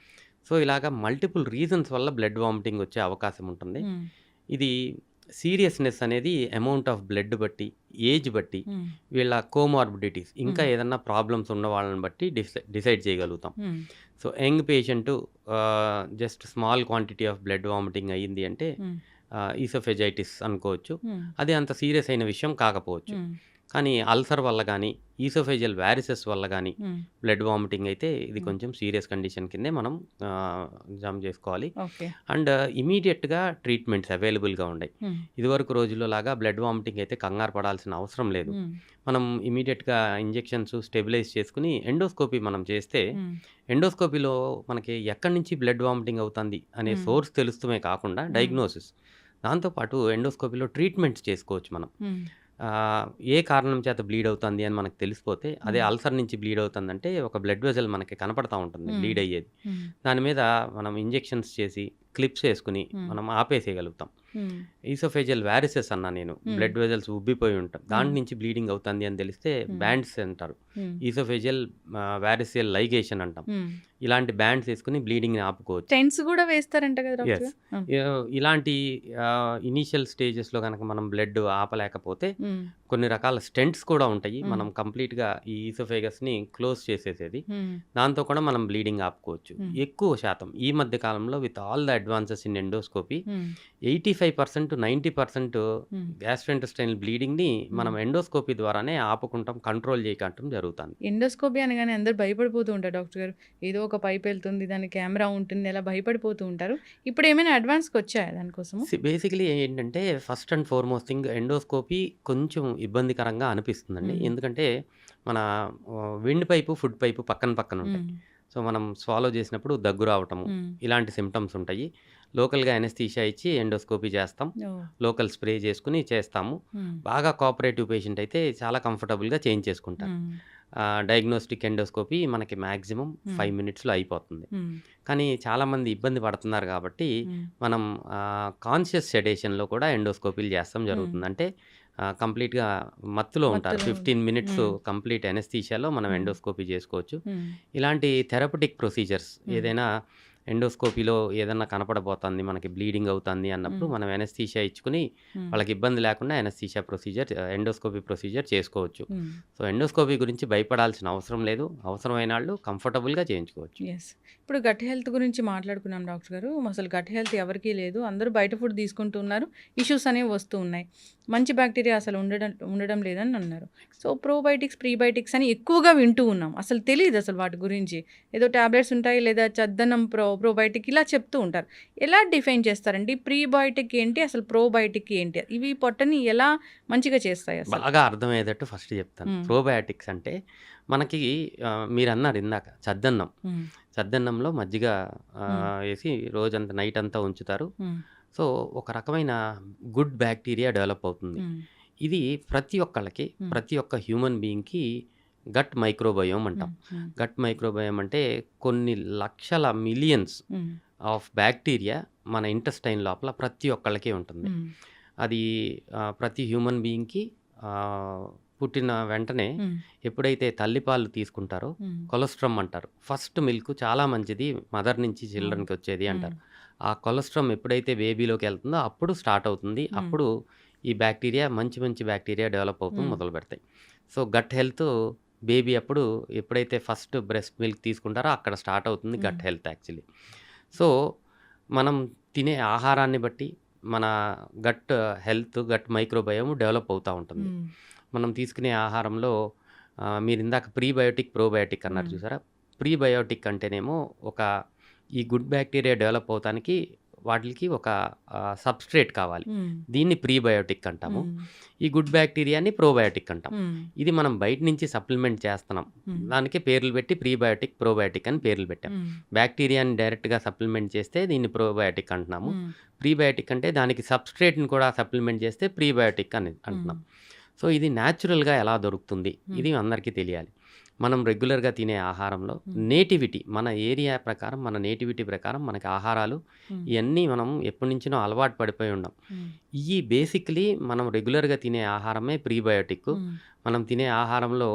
[SPEAKER 3] సో, ఇలాగ మల్టిపుల్ రీజన్స్ వల్ల బ్లడ్ వామిటింగ్ వచ్చే అవకాశం ఉంటుంది.
[SPEAKER 2] హ్మ్.
[SPEAKER 3] ఇది సీరియస్‌నెస్ అనేది అమౌంట్ ఆఫ్ బ్లడ్ బట్టి, ఏజ్ బట్టి,
[SPEAKER 2] హ్మ్.
[SPEAKER 3] వీళ్ళ కోమార్బిడిటీస్ ఇంకా
[SPEAKER 2] హ్మ్.
[SPEAKER 3] ఏదన్నా ప్రాబ్లమ్స్ ఉన్న వాళ్ళని బట్టి డిసైడ్ చేయగలుగుతాం.
[SPEAKER 2] హ్మ్.
[SPEAKER 3] So, young patient just small quantity of blood vomiting అయ్యింది అంటే
[SPEAKER 2] హ్మ్.
[SPEAKER 3] ఈసోఫేజైటిస్ అనుకోవచ్చు.
[SPEAKER 2] హ్మ్.
[SPEAKER 3] అది అంత సీరియస్ అయిన విషయం కాకపోవచ్చు.
[SPEAKER 2] హ్మ్.
[SPEAKER 3] కానీ అల్సర్ వల్ల గానీ, ఈసోఫేజియల్ వారిసెస్ వల్ల గానీ
[SPEAKER 2] హ్మ్.
[SPEAKER 3] బ్లడ్ వామిటింగ్ అయితే ఇది
[SPEAKER 2] హ్మ్.
[SPEAKER 3] కొంచెం సీరియస్ కండిషన్ కిందే మనం జంప్ చేసుకోవాలి.
[SPEAKER 2] ఓకే.
[SPEAKER 3] అండ్ ఇమ్మీడియేట్‌గా ట్రీట్మెంట్స్ అవైలబుల్‌గా ఉన్నాయి.
[SPEAKER 2] హ్మ్.
[SPEAKER 3] ఇదివరకు రోజుల్లో లాగా బ్లడ్ వామిటింగ్ అయితే కంగారు పడాల్సిన అవసరం లేదు.
[SPEAKER 2] హ్మ్.
[SPEAKER 3] మనం ఇమ్మీడియేట్‌గా ఇంజెక్షన్స్ స్టెబిలైజ్ చేసుకొని ఎండోస్కోపీ మనం చేస్తే,
[SPEAKER 2] హ్మ్.
[SPEAKER 3] ఎండోస్కోపీలో మనకి ఎక్కడి నుంచి బ్లడ్ వామిటింగ్ అవుతుంది అనే
[SPEAKER 2] హ్మ్.
[SPEAKER 3] సోర్స్ తెలుస్తమే కాకుండా
[SPEAKER 2] హ్మ్.
[SPEAKER 3] డయాగ్నోసిస్. దాంతో పాటు ఎండోస్కోపీలో ట్రీట్మెంట్స్ చేసుకోవచ్చు మనం.
[SPEAKER 2] హ్మ్.
[SPEAKER 3] ఏ కారణం చేత బ్లీడ్ అవుతుంది అని మనకు తెలిసిపోతే, అదే
[SPEAKER 2] హ్మ్.
[SPEAKER 3] అల్సర్ నుంచి బ్లీడ్ అవుతుందంటే ఒక బ్లడ్ వెసల్ మనకి కనపడతా ఉంటుంది
[SPEAKER 2] హ్మ్.
[SPEAKER 3] బ్లీడ్ అయ్యేది.
[SPEAKER 2] హ్మ్.
[SPEAKER 3] దాని మీద మనం ఇంజెక్షన్స్ చేసి, క్లిప్స్ ఏసుకొని
[SPEAKER 2] హ్మ్.
[SPEAKER 3] మనం ఆపేసేయగలుగుతాం.
[SPEAKER 2] హ్మ్.
[SPEAKER 3] ఈసోఫేజియల్ వారిసెస్ అన్నా నేను.
[SPEAKER 2] హ్మ్.
[SPEAKER 3] బ్లడ్ వెసల్స్ ఉబ్బిపోయి ఉంటాం. దాంట్
[SPEAKER 2] హ్మ్.
[SPEAKER 3] నుంచి బ్లీడింగ్ అవుతుంది అని తెలిస్తే
[SPEAKER 2] హ్మ్.
[SPEAKER 3] బ్యాండ్స్ అంటారు.
[SPEAKER 2] హ్మ్.
[SPEAKER 3] ఈసోఫేజియల్ వారిసియల్ లైగేషన్ అంటాం.
[SPEAKER 2] హ్మ్.
[SPEAKER 3] ఇలాంటి బ్యాండ్స్ ఏసుకొని బ్లీడింగ్‌ని ఆపుకోవచ్చు.
[SPEAKER 2] స్టెంట్స్ గూడా వేస్తారంట కదా డాక్టర్
[SPEAKER 3] యెస్.
[SPEAKER 2] గారు? హ్మ్.
[SPEAKER 3] ఇలాంటి ఇనీషియల్ స్టేజెస్‌లో గనక మనం బ్లడ్ ఆపలేకపోతే
[SPEAKER 2] హ్మ్.
[SPEAKER 3] కొన్ని రకాల స్టెంట్స్ కూడా ఉంటాయి.
[SPEAKER 2] హ్మ్.
[SPEAKER 3] మనం కంప్లీట్‌గా ఈ ఈసోఫేగస్‌ని క్లోజ్ చేసేసేది.
[SPEAKER 2] హ్మ్.
[SPEAKER 3] దాంతో కూడా మనం బ్లీడింగ్ ఆపుకోవచ్చు.
[SPEAKER 2] హ్మ్.
[SPEAKER 3] ఎక్కువ శాతం ఈ మధ్య కాలంలో with all the advances in endoscopy
[SPEAKER 2] హ్మ్.
[SPEAKER 3] 85% 90%
[SPEAKER 2] హ్మ్.
[SPEAKER 3] గ్యాస్ట్రోఇంటెస్టైనల్ బ్లీడింగ్‌ని
[SPEAKER 2] హ్మ్.
[SPEAKER 3] మనం ఎండోస్కోపీ ద్వారానే ఆపుకుంటాం, కంట్రోల్ చేయకంటం జరుగుతాంది.
[SPEAKER 2] ఎండోస్కోపీ అనగానే అందరూ భయపడిపోతూ ఉంటారు డాక్టర్ గారు. ఏదో ఒక పైప్ ఎళ్తుంది, దానికి కెమెరా ఉంటుంది, అలా భయపడిపోతూ ఉంటారు. ఇప్పుడేమైనా అడ్వాన్స్‌కొచ్చాయా దానికోసము?
[SPEAKER 3] బేసికలీ ఏంటంటే first and foremost thing endoscopy కొంచెం ఇబ్బందికరంగా అనిపిస్తుందండి.
[SPEAKER 2] హ్మ్.
[SPEAKER 3] ఎందుకంటే మన విండ్ పైపు, ఫుడ్ పైపు పక్కన పక్కన ఉంటాయి.
[SPEAKER 2] హ్మ్.
[SPEAKER 3] సో, మనం స్వాలో చేసినప్పుడు దగ్గు రావటము,
[SPEAKER 2] హ్మ్.
[SPEAKER 3] ఇలాంటి సింప్టమ్స్ ఉంటాయి. లోకల్‌గా అనెస్థీషియా ఇచ్చి ఎండోస్కోపీ చేస్తాం.
[SPEAKER 2] ఓహ్!
[SPEAKER 3] లోకల్ స్ప్రే చేసుకొని చేస్తాము.
[SPEAKER 2] హ్మ్.
[SPEAKER 3] బాగా కోఆపరేటివ్ పేషెంట్ అయితే చాలా కంఫర్టబుల్‌గా చేయించేసుకుంటారు.
[SPEAKER 2] హ్మ్.
[SPEAKER 3] డయాగ్నోస్టిక్ ఎండోస్కోపీ మనకి మాక్సిమం
[SPEAKER 2] హ్మ్.
[SPEAKER 3] 5 మినిట్స్‌లో అయిపోతుంది.
[SPEAKER 2] హ్మ్.
[SPEAKER 3] కానీ చాలామంది ఇబ్బంది పడుతున్నారు కాబట్టి
[SPEAKER 2] హ్మ్.
[SPEAKER 3] మనం కాన్షియస్ సెడేషన్‌లో కూడా ఎండోస్కోపీలు చేస్తాం
[SPEAKER 2] హ్మ్.
[SPEAKER 3] జరుగుతుంది. అంటే కంప్లీట్‌గా మత్తులో ఉంటారు.
[SPEAKER 2] మత్తులో
[SPEAKER 3] 15 మినిట్స్
[SPEAKER 2] హ్మ్.
[SPEAKER 3] కంప్లీట్ అనెస్థీషియాలో మనం
[SPEAKER 2] హ్మ్.
[SPEAKER 3] ఎండోస్కోపీ చేసుకోవచ్చు.
[SPEAKER 2] హ్మ్.
[SPEAKER 3] ఇలాంటి థెరపటిక్ ప్రొసీజర్స్
[SPEAKER 2] హ్మ్.
[SPEAKER 3] ఏదైనా ఎండోస్కోపీలో ఏదన్నా కనపడబోతుంది, మనకి బ్లీడింగ్ అవుతుంది అన్నప్పుడు
[SPEAKER 2] హ్మ్.
[SPEAKER 3] మనం అనెస్థీషియా ఇచ్చుకొని
[SPEAKER 2] హ్మ్.
[SPEAKER 3] వాళ్ళకి ఇబ్బంది లేకుండా అనెస్థీషియా ప్రొసీజర్ ఎండోస్కోపీ ప్రొసీజర్ చేసుకోవచ్చు.
[SPEAKER 2] హ్మ్.
[SPEAKER 3] సో, ఎండోస్కోపీ గురించి భయపడాల్సిన అవసరం లేదు. అవసరమైనాళ్ళు కంఫర్టబుల్‌గా చేయించుకోవచ్చు.
[SPEAKER 2] యెస్. ఇప్పుడు గట్ హెల్త్ గురించి మాట్లాడుకున్నాం డాక్టర్ గారు. అసలు గట్ హెల్త్ ఎవరికీ లేదు. అందరూ బయట ఫుడ్ తీసుకుంటున్నారు. ఇష్యూస్ అనేవి వస్తూ ఉన్నాయి. మంచి బాక్టీరియా అసలు ఉండడం ఉండడం లేదని అన్నారు. సో, ప్రోబయోటిక్స్, ప్రీబయోటిక్స్ అని ఎక్కువగా వింటూ ఉన్నాం. అసలు తెలీదు అసలు వాటి గురించి. ఏదో టాబ్లెట్స్ ఉంటాయి లేదా చద్దన్నం ప్రోబయోటిక్ ఇలా చెప్తూ ఉంటారు. ఎలా డిఫైన్ చేస్తారండి? ప్రీబయోటిక్ ఏంటి? అసలు ప్రోబయోటిక్ ఏంటి? ఇవి పొట్టని ఎలా మంచిగా చేస్తాయి అసలు?
[SPEAKER 3] బాగా అర్థమయ్యేటట్టు ఫస్ట్ చెప్తాను.
[SPEAKER 2] హ్మ్.
[SPEAKER 3] ప్రోబయాటిక్స్ అంటే మనకి మీరన్నారు ఇందాక చద్దన్నం.
[SPEAKER 2] హ్మ్.
[SPEAKER 3] చద్దన్నంలో మజ్జిగ
[SPEAKER 2] హ్మ్.
[SPEAKER 3] ఏసి రోజంతా నైటంతా ఉంచుతారు.
[SPEAKER 2] హ్మ్.
[SPEAKER 3] సో, ఒక రకమైన గుడ్ బ్యాక్టీరియా డెవలప్ అవుతుంది.
[SPEAKER 2] హ్మ్.
[SPEAKER 3] ఇది ప్రతి ఒక్కళ్ళకి,
[SPEAKER 2] హ్మ్.
[SPEAKER 3] ప్రతి ఒక్క హ్యూమన్ బీయింగ్‌కి గట్ మైక్రోబయోమ్ అంటాం.
[SPEAKER 2] హ్మ్. హ్మ్.
[SPEAKER 3] గట్ మైక్రోబయోమ్ అంటే కొన్ని లక్షల మిలియన్స్
[SPEAKER 2] హ్మ్.
[SPEAKER 3] ఆఫ్ బ్యాక్టీరియా మన ఇంటెస్టైన్ లోపల ప్రతి ఒక్కళ్ళకి ఉంటుంది.
[SPEAKER 2] హ్మ్.
[SPEAKER 3] అది ప్రతి హ్యూమన్ బీయింగ్‌కి ఆహ్, పుట్టిన వెంటనే
[SPEAKER 2] హ్మ్.
[SPEAKER 3] ఎప్పుడైతే తల్లిపాలు తీసుకుంటారో
[SPEAKER 2] హ్మ్.
[SPEAKER 3] కొలెస్ట్రామ్ అంటారు. ఫస్ట్ మిల్క్ చాలా మంచిది మదర్ నుంచి
[SPEAKER 2] అవును.
[SPEAKER 3] చిల్డ్రన్‌కి వచ్చేది
[SPEAKER 2] హ్మ్.
[SPEAKER 3] అంటారు. ఆ కొలెస్ట్రామ్ ఎప్పుడైతే బేబీలోకెళ్తుందో అప్పుడు స్టార్ట్ అవుతుంది.
[SPEAKER 2] హ్మ్.
[SPEAKER 3] అప్పుడు ఈ బ్యాక్టీరియా మంచి మంచి బ్యాక్టీరియా డెవలప్ అవుతూ
[SPEAKER 2] హ్మ్.
[SPEAKER 3] మొదలుపెడతాయి. సో, గట్ హెల్త్ బేబీ అప్పుడు ఎప్పుడైతే ఫస్ట్ బ్రెస్ట్ మిల్క్ తీసుకుంటారో అక్కడ స్టార్ట్ అవుతుంది
[SPEAKER 2] హ్మ్.
[SPEAKER 3] Gut health actually. సో, మనం తినే ఆహారాన్ని బట్టి మన gut health, gut microbiome develop అవుతా ఉంటుంది.
[SPEAKER 2] హ్మ్.
[SPEAKER 3] మనం తీసుకునే ఆహారంలో మీరిందాక ప్రీబయోటిక్, ప్రోబయోటిక్ అన్నారు
[SPEAKER 2] హ్మ్.
[SPEAKER 3] చూసారా? ప్రీబయోటిక్ అంటేనేమో ఒక ఈ గుడ్ బ్యాక్టీరియా డెవలప్ అవ్వటానికి వాటికి ఒక సబ్స్ట్రేట్ కావాలి.
[SPEAKER 2] మ్మ్.
[SPEAKER 3] దీన్ని ప్రీబయోటిక్ అంటాము.
[SPEAKER 2] మ్మ్.
[SPEAKER 3] ఈ గుడ్ బ్యాక్టీరియాని ప్రోబయోటిక్ అంటాం.
[SPEAKER 2] మ్మ్.
[SPEAKER 3] ఇది మనం బయట నుంచి సప్లిమెంట్ చేస్తున్నాం.
[SPEAKER 2] మ్మ్.
[SPEAKER 3] దానికి పేర్లు పెట్టి ప్రీబయోటిక్, ప్రోబయోటిక్ అని పేర్లు పెట్టాం.
[SPEAKER 2] మ్మ్.
[SPEAKER 3] బ్యాక్టీరియాని డైరెక్ట్గా సప్లిమెంట్ చేస్తే దీన్ని ప్రోబయోటిక్ అంటున్నాము.
[SPEAKER 2] మ్మ్.
[SPEAKER 3] ప్రీబయోటిక్ అంటే దానికి సబ్స్ట్రేట్ని కూడా సప్లిమెంట్ చేస్తే ప్రీబయోటిక్ అని అంటున్నాం. సో ఇది న్యాచురల్గా ఎలా దొరుకుతుంది ఇది అందరికీ తెలియాలి. మనం రెగ్యులర్గా తినే ఆహారంలో నేటివిటీ, మన ఏరియా ప్రకారం, మన నేటివిటీ ప్రకారం మనకి ఆహారాలు ఇవన్నీ మనం ఎప్పటి నుంచినో అలవాటు పడిపోయి ఉన్నాం.
[SPEAKER 2] మ్మ్.
[SPEAKER 3] ఈ బేసిక్లీ మనం రెగ్యులర్గా తినే ఆహారమే ప్రీబయోటిక్.
[SPEAKER 2] మ్మ్.
[SPEAKER 3] మనం తినే ఆహారంలో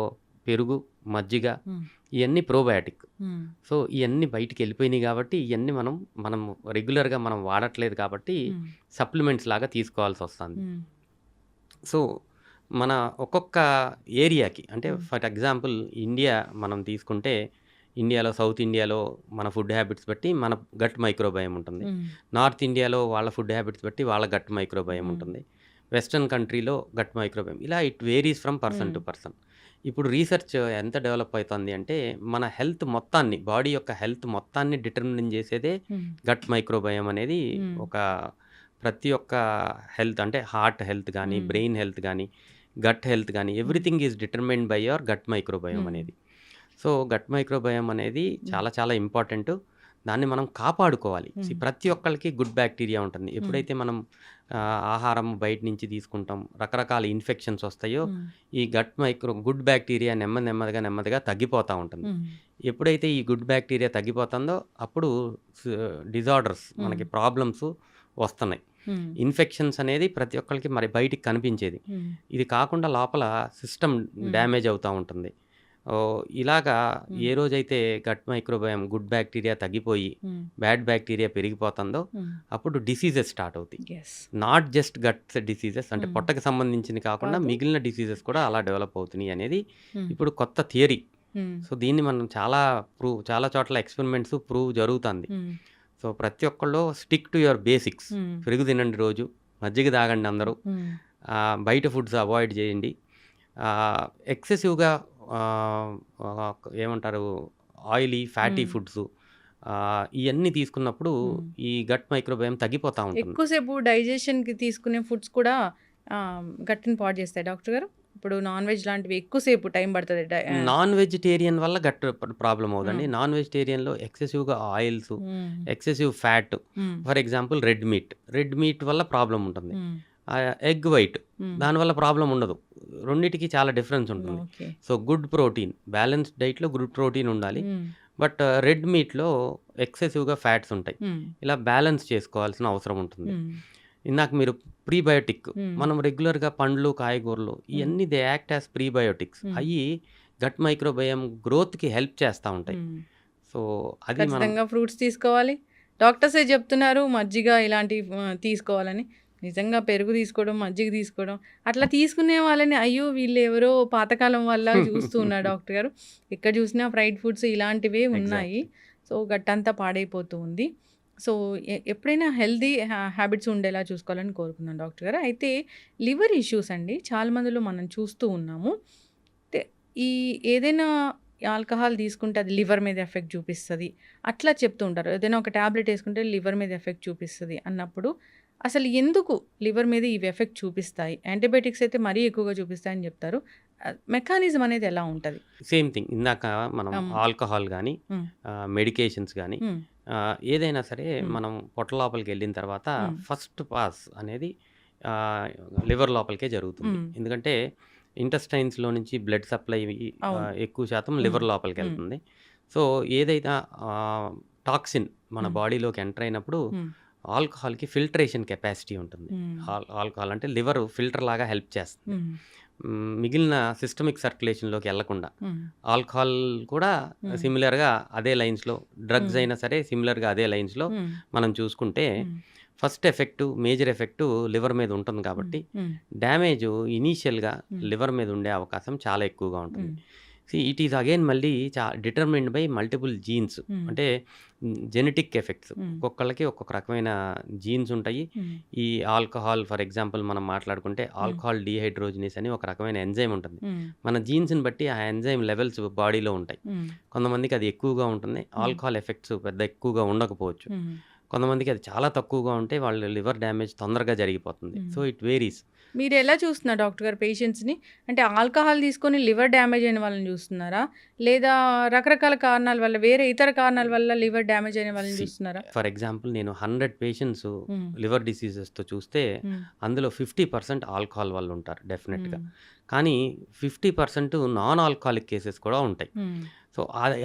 [SPEAKER 3] పెరుగు, మజ్జిగ
[SPEAKER 2] మ్మ్.
[SPEAKER 3] ఇవన్నీ ప్రోబయోటిక్.
[SPEAKER 2] మ్మ్.
[SPEAKER 3] సో ఇవన్నీ బయటికి వెళ్ళిపోయినాయి కాబట్టి ఇవన్నీ మనం రెగ్యులర్గా మనం వాడట్లేదు కాబట్టి
[SPEAKER 2] మ్మ్.
[SPEAKER 3] సప్లిమెంట్స్ లాగా తీసుకోవాల్సి వస్తుంది.
[SPEAKER 2] మ్మ్.
[SPEAKER 3] సో మన ఒక్కొక్క ఏరియాకి, అంటే ఫర్ ఎగ్జాంపుల్ ఇండియా మనం తీసుకుంటే, ఇండియాలో సౌత్ ఇండియాలో మన ఫుడ్ హ్యాబిట్స్ బట్టి మన గట్ మైక్రోబయం ఉంటుంది.
[SPEAKER 2] మ్మ్.
[SPEAKER 3] నార్త్ ఇండియాలో వాళ్ళ ఫుడ్ హ్యాబిట్స్ బట్టి వాళ్ళ గట్ మైక్రోబయం
[SPEAKER 2] మ్మ్.
[SPEAKER 3] ఉంటుంది. వెస్ట్రన్ కంట్రీలో గట్ మైక్రోబయం, ఇలా it varies from person to person. ఇప్పుడు రీసెర్చ్ ఎంత డెవలప్ అవుతుంది అంటే మన హెల్త్ మొత్తాన్ని, బాడీ యొక్క హెల్త్ మొత్తాన్ని డిటర్మిన్ చేసేదే
[SPEAKER 2] మ్మ్.
[SPEAKER 3] గట్ మైక్రోబయం అనేది.
[SPEAKER 2] మ్మ్.
[SPEAKER 3] ఒక ప్రతి ఒక్క హెల్త్, అంటే హార్ట్ హెల్త్ కానీ,
[SPEAKER 2] మ్మ్.
[SPEAKER 3] బ్రెయిన్ హెల్త్ కానీ, గట్ హెల్త్ కానీ, everything is determined by your gut microbiome
[SPEAKER 2] hmm.
[SPEAKER 3] అనేది. సో గట్ మైక్రోబయం అనేది చాలా చాలా ఇంపార్టెంట్. దాన్ని మనం కాపాడుకోవాలి. ప్రతి ఒక్కరికి గుడ్ బ్యాక్టీరియా ఉంటుంది. ఎప్పుడైతే మనం ఆహారం బయట నుంచి తీసుకుంటాం, రకరకాల ఇన్ఫెక్షన్స్ వస్తాయో,
[SPEAKER 2] మ్మ్.
[SPEAKER 3] ఈ గుడ్ బ్యాక్టీరియా నెమ్మదిగా తగ్గిపోతూ ఉంటుంది.
[SPEAKER 2] మ్మ్.
[SPEAKER 3] ఎప్పుడైతే ఈ గుడ్ బ్యాక్టీరియా తగ్గిపోతుందో అప్పుడు డిజార్డర్స్, మనకి ప్రాబ్లమ్స్ వస్తున్నాయి.
[SPEAKER 2] మ్మ్.
[SPEAKER 3] ఇన్ఫెక్షన్స్ అనేది ప్రతి ఒక్కరికి మరి బయటికి కనిపించేది.
[SPEAKER 2] మ్మ్.
[SPEAKER 3] ఇది కాకుండా లోపల సిస్టమ్ డ్యామేజ్ అవుతూ ఉంటుంది. ఇలాగా ఏ రోజైతే గట్ మైక్రోబయం, గుడ్ బ్యాక్టీరియా తగ్గిపోయి
[SPEAKER 2] మ్మ్.
[SPEAKER 3] బ్యాడ్ బ్యాక్టీరియా పెరిగిపోతుందో
[SPEAKER 2] మ్మ్.
[SPEAKER 3] అప్పుడు డిసీజెస్ స్టార్ట్ అవుతాయి.
[SPEAKER 2] Yes.
[SPEAKER 3] Not just gut diseases, అంటే
[SPEAKER 2] మ్మ్.
[SPEAKER 3] పొట్టకి సంబంధించింది కాకుండా
[SPEAKER 2] కాదు.
[SPEAKER 3] మిగిలిన డిసీజెస్ కూడా అలా డెవలప్ అవుతున్నాయి అనేది
[SPEAKER 2] మ్మ్.
[SPEAKER 3] ఇప్పుడు కొత్త థియరీ.
[SPEAKER 2] మ్మ్.
[SPEAKER 3] సో దీన్ని మనం చాలా చోట్ల ఎక్స్పెరిమెంట్స్ ప్రూవ్ జరుగుతుంది.
[SPEAKER 2] మ్మ్.
[SPEAKER 3] సో ప్రతి ఒక్కళ్ళు స్టిక్ టు యువర్ బేసిక్స్.
[SPEAKER 2] మ్మ్.
[SPEAKER 3] పెరుగు తినండి రోజు, మజ్జిగ తాగండి అందరూ,
[SPEAKER 2] మ్మ్.
[SPEAKER 3] బయట ఫుడ్స్ అవాయిడ్ చేయండి. ఎక్సెసివ్గా ఏమంటారు, ఆయిలీ ఫ్యాటీ
[SPEAKER 2] మ్మ్.
[SPEAKER 3] ఫుడ్స్ ఇవన్నీ తీసుకున్నప్పుడు
[SPEAKER 2] మ్మ్.
[SPEAKER 3] ఈ గట్ మైక్రోబయం తగ్గిపోతూ ఉంటుంది.
[SPEAKER 2] ఎక్కువసేపు డైజెషన్కి తీసుకునే ఫుడ్స్ కూడా గట్టిని పాడు చేస్తాయి డాక్టర్ గారు. ఇప్పుడు నాన్ వెజ్ లాంటివి ఎక్కువసేపు టైం పడుతుంది.
[SPEAKER 3] నాన్ వెజిటేరియన్ వల్ల గట్ ప్రాబ్లం అవుతుంది. నాన్ వెజిటేరియన్లో ఎక్సెసివ్గా oils, excessive fat, for example red meat వల్ల ప్రాబ్లం ఉంటుంది. ఎగ్ వైట్, దానివల్ల ప్రాబ్లం ఉండదు. రెండిటికి చాలా డిఫరెన్స్ ఉంటుంది.
[SPEAKER 2] Okay.
[SPEAKER 3] So good protein, balanced డైట్లో గుడ్ ప్రోటీన్ ఉండాలి. బట్ రెడ్ మీట్లో ఎక్సెసివ్గా ఫ్యాట్స్ ఉంటాయి. ఇలా బ్యాలెన్స్ చేసుకోవాల్సిన అవసరం ఉంటుంది. ఇందాక మీరు ప్రీబయోటిక్, మనం రెగ్యులర్గా పండ్లు, కాయగూరలు ఇవన్నీ దే యాక్ట్ యాజ్ ప్రీబయోటిక్స్. అవి గట్ మైక్రోబయం గ్రోత్కి హెల్ప్ చేస్తూ ఉంటాయి. సో అది మనం
[SPEAKER 2] ఖచ్చితంగా ఫ్రూట్స్ తీసుకోవాలి. డాక్టర్సే చెప్తున్నారు మజ్జిగ ఇలాంటివి తీసుకోవాలని. నిజంగా పెరుగు తీసుకోవడం, మజ్జిగ తీసుకోవడం, అట్లా తీసుకునే వాళ్ళని అయ్యో వీళ్ళు ఎవరో పాతకాలం వల్ల చూస్తూ ఉన్నారు డాక్టర్ గారు. ఎక్కడ చూసినా ఫ్రైడ్ ఫుడ్స్ ఇలాంటివే ఉన్నాయి. సో గట్టంతా పాడైపోతూ ఉంది. సో ఎప్పుడైనా హెల్దీ హ్యాబిట్స్ ఉండేలా చూసుకోవాలని కోరుకున్నాను డాక్టర్ గారు. అయితే లివర్ ఇష్యూస్ అండి చాలా మందిలో మనం చూస్తూ ఉన్నాము. ఈ ఏదైనా ఆల్కహాల్ తీసుకుంటే అది లివర్ మీద ఎఫెక్ట్ చూపిస్తుంది అట్లా చెప్తూ ఉంటారు. ఏదైనా ఒక ట్యాబ్లెట్ వేసుకుంటే లివర్ మీద ఎఫెక్ట్ చూపిస్తుంది అన్నప్పుడు అసలు ఎందుకు లివర్ మీద ఇవి ఎఫెక్ట్ చూపిస్తాయి? యాంటీబయాటిక్స్ అయితే మరీ ఎక్కువగా చూపిస్తాయని చెప్తారు. మెకానిజం అనేది ఎలా ఉంటుంది?
[SPEAKER 3] Same thing. ఇందాక మనం ఆల్కహాల్ కానీ, మెడికేషన్స్ కానీ, ఏదైనా సరే మనం పొట్ట లోపలికి వెళ్ళిన తర్వాత ఫస్ట్ పాస్ అనేది లివర్ లోపలికే జరుగుతుంది. ఎందుకంటే ఇంటెస్టైన్స్లో నుంచి బ్లడ్ సప్లై ఎక్కువ శాతం లివర్ లోపలికి వెళ్తుంది. సో ఏదైనా టాక్సిన్ మన బాడీలోకి ఎంటర్ అయినప్పుడు ఆల్కహాల్కి ఫిల్టరేషన్ కెపాసిటీ ఉంటుంది. ఆల్కహాల్ అంటే లివర్ ఫిల్టర్ లాగా హెల్ప్ చేస్తుంది. మిగిలిన సిస్టమిక్ సర్క్యులేషన్లోకి వెళ్లకుండా. ఆల్కహాల్ కూడా సిమిలర్గా అదే లైన్స్లో, డ్రగ్స్ అయినా సరే సిమిలర్గా అదే లైన్స్లో మనం చూసుకుంటే first effect, major effect liver మీద ఉంటుంది కాబట్టి డ్యామేజ్ ఇనీషియల్గా లివర్ మీద ఉండే అవకాశం చాలా ఎక్కువగా ఉంటుంది. ఇట్ ఈస్ అగైన్ మళ్ళీ డిటర్మిన్డ్ బై మల్టిపుల్ జీన్స్, అంటే జెనెటిక్ ఎఫెక్ట్స్. ఒక్కొక్కళ్ళకి ఒక్కొక్క రకమైన జీన్స్ ఉంటాయి. ఈ ఆల్కహాల్ ఫర్ ఎగ్జాంపుల్ మనం మాట్లాడుకుంటే ఆల్కహాల్ డీహైడ్రోజినేస్ అని ఒక రకమైన ఎంజైమ్ ఉంటుంది. మన జీన్స్ని బట్టి ఆ ఎంజైమ్ లెవెల్స్ బాడీలో ఉంటాయి. కొంతమందికి అది ఎక్కువగా ఉంటుంది, ఆల్కహాల్ ఎఫెక్ట్స్ పెద్ద ఎక్కువగా ఉండకపోవచ్చు. కొంతమందికి అది చాలా తక్కువగా ఉంటే వాళ్ళ లివర్ డ్యామేజ్ తొందరగా జరిగిపోతుంది. So, it varies.
[SPEAKER 2] మీరు ఎలా చూస్తున్నారు డాక్టర్ గారు పేషెంట్స్‌ని? అంటే ఆల్కహాల్ తీసుకొని లివర్ డ్యామేజ్ అయిన వాళ్ళని చూస్తున్నారా? లేదా రకరకాల కారణాల వల్ల వేరే ఇతర కారణాల వల్ల లివర్ డ్యామేజ్ అయిన వాళ్ళని
[SPEAKER 3] సి
[SPEAKER 2] చూస్తున్నారా?
[SPEAKER 3] ఫర్ ఎగ్జాంపుల్ నేను 100 పేషెంట్స్
[SPEAKER 2] హ్మ్.
[SPEAKER 3] లివర్ డిసీజెస్‌తో చూస్తే
[SPEAKER 2] హ్మ్.
[SPEAKER 3] అందులో 50% ఆల్కహాల్ వల్ల ఉంటారు డెఫినెట్‌గా.
[SPEAKER 2] హ్మ్.
[SPEAKER 3] కానీ 50% నాన్ ఆల్కహాలిక్ కేసెస్ కూడా ఉంటాయి.
[SPEAKER 2] హ్మ్.
[SPEAKER 3] సో,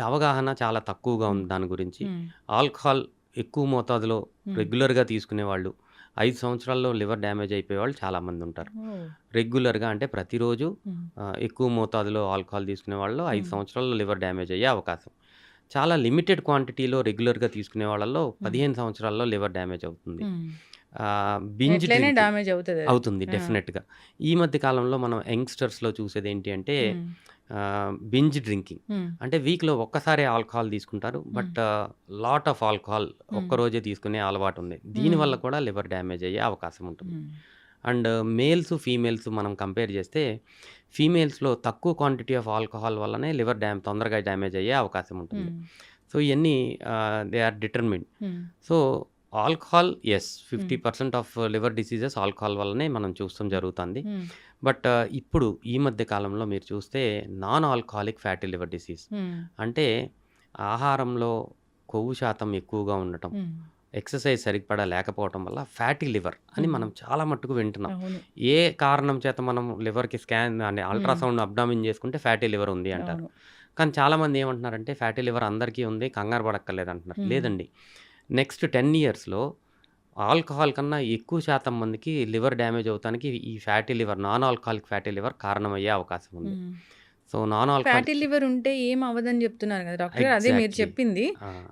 [SPEAKER 3] అవగాహన చాలా తక్కువగా ఉంది దాని గురించి.
[SPEAKER 2] హ్మ్.
[SPEAKER 3] ఆల్కహాల్ ఎక్కువ మోతాదులో
[SPEAKER 2] హ్మ్.
[SPEAKER 3] రెగ్యులర్‌గా తీసుకునేవాళ్ళు 5 సంవత్సరాల్లో లివర్ డ్యామేజ్ అయిపోయేవాళ్ళు చాలామంది ఉంటారు.
[SPEAKER 2] ఓహ్!
[SPEAKER 3] రెగ్యులర్‌గా అంటే ప్రతిరోజు
[SPEAKER 2] హ్మ్.
[SPEAKER 3] ఎక్కువ మోతాదులో ఆల్కహాల్ తీసుకునే వాళ్ళు 5
[SPEAKER 2] హ్మ్.
[SPEAKER 3] సంవత్సరాల్లో లివర్ డ్యామేజ్ అయ్యే అవకాశం. చాలా లిమిటెడ్ క్వాంటిటీలో రెగ్యులర్‌గా తీసుకునే వాళ్ళలో
[SPEAKER 2] హ్మ్.
[SPEAKER 3] 15 సంవత్సరాల్లో లివర్ డ్యామేజ్ అవుతుంది.
[SPEAKER 2] హ్మ్.
[SPEAKER 3] బింజ్
[SPEAKER 2] ఎట్లైనా
[SPEAKER 3] డ్రింకింగ్
[SPEAKER 2] డ్యామేజ్ అవుతది అది.
[SPEAKER 3] అవుతుంది
[SPEAKER 2] ఆ!
[SPEAKER 3] డెఫినెట్‌గా. ఈ మధ్య కాలంలో మనం యంగ్‌స్టర్స్‌లో చూసేదేంటి అంటే
[SPEAKER 2] హ్మ్.
[SPEAKER 3] Binge drinking.
[SPEAKER 2] హ్మ్.
[SPEAKER 3] అంటే వీక్‌లో ఒక్కసారే ఆల్కహాల్ తీసుకుంటారు.
[SPEAKER 2] హ్మ్.
[SPEAKER 3] బట్ లాట్ ఆఫ్ ఆల్కహాల్
[SPEAKER 2] హ్మ్.
[SPEAKER 3] ఒక్కరోజే తీసుకునే అలవాటుంది.
[SPEAKER 2] హ్మ్.
[SPEAKER 3] దీనివల్ల కూడా లివర్ డ్యామేజ్ అయ్యే అవకాశం ఉంటుంది.
[SPEAKER 2] హ్మ్.
[SPEAKER 3] అండ్ మేల్స్, ఫీమేల్స్ మనం కంపేర్ చేస్తే ఫీమేల్స్‌లో తక్కువ క్వాంటిటీ ఆఫ్ ఆల్కహాల్ వల్లనే లివర్ తొందరగా డ్యామేజ్ అయ్యే అవకాశం ఉంటుంది.
[SPEAKER 2] హ్మ్.
[SPEAKER 3] సో, ఇయన్నీ దే ఆర్ డిటర్మిన్డ్.
[SPEAKER 2] హ్మ్.
[SPEAKER 3] సో, ఆల్కహాల్ యెస్
[SPEAKER 2] హ్మ్.
[SPEAKER 3] 50% ఆఫ్ లివర్ డిసీజెస్ ఆల్కహాల్ వల్లనే మనం చూస్తాం జరుగుతుంది.
[SPEAKER 2] హ్మ్.
[SPEAKER 3] బట్ ఇప్పుడు ఈ మధ్య కాలంలో మీరు చూస్తే non alcoholic fatty liver disease.
[SPEAKER 2] హ్మ్.
[SPEAKER 3] అంటే ఆహారంలో కొవ్వు శాతం ఎక్కువగా ఉండటం,
[SPEAKER 2] హ్మ్.
[SPEAKER 3] ఎక్సర్సైజ్ సరిపడా లేకపోవటం వల్ల ఫ్యాటీ లివర్ అని
[SPEAKER 2] హ్మ్.
[SPEAKER 3] మనం చాలా మట్టుకు వింటున్నాం.
[SPEAKER 2] అవును.
[SPEAKER 3] ఏ కారణం చేత మనం లివర్‌కి స్కాన్ అంటే
[SPEAKER 2] హ్మ్.
[SPEAKER 3] అల్ట్రాసౌండ్ అబ్డామిన్ చేసుకుంటే ఫ్యాటీ లివర్ ఉంది అంటారు.
[SPEAKER 2] అవును.
[SPEAKER 3] కానీ చాలామంది ఏమంటున్నారంటే ఫ్యాటీ లివర్ అందరికీ ఉంది, కంగారు పడక్కర్లేదు అంటున్నారు.
[SPEAKER 2] హ్మ్.
[SPEAKER 3] లేదండి. నెక్స్ట్ 10 ఇయర్స్‌లో ఆల్కహాల్ కన్నా ఎక్కువ శాతం మందికి లివర్ డ్యామేజ్ అవుతానికి ఈ fatty liver, non alcoholic fatty liver కారణమయ్యే అవకాశం ఉంది.
[SPEAKER 2] హ్మ్.
[SPEAKER 3] So, non
[SPEAKER 2] fatty
[SPEAKER 3] alcoholic
[SPEAKER 2] liver ఉంటే ఏం అవ్వదని చెప్తున్నారు కదా డాక్టర్ గారు. అదే మీరు
[SPEAKER 3] ఎగ్జాక్ట్‌లీ.
[SPEAKER 2] చెప్పింది.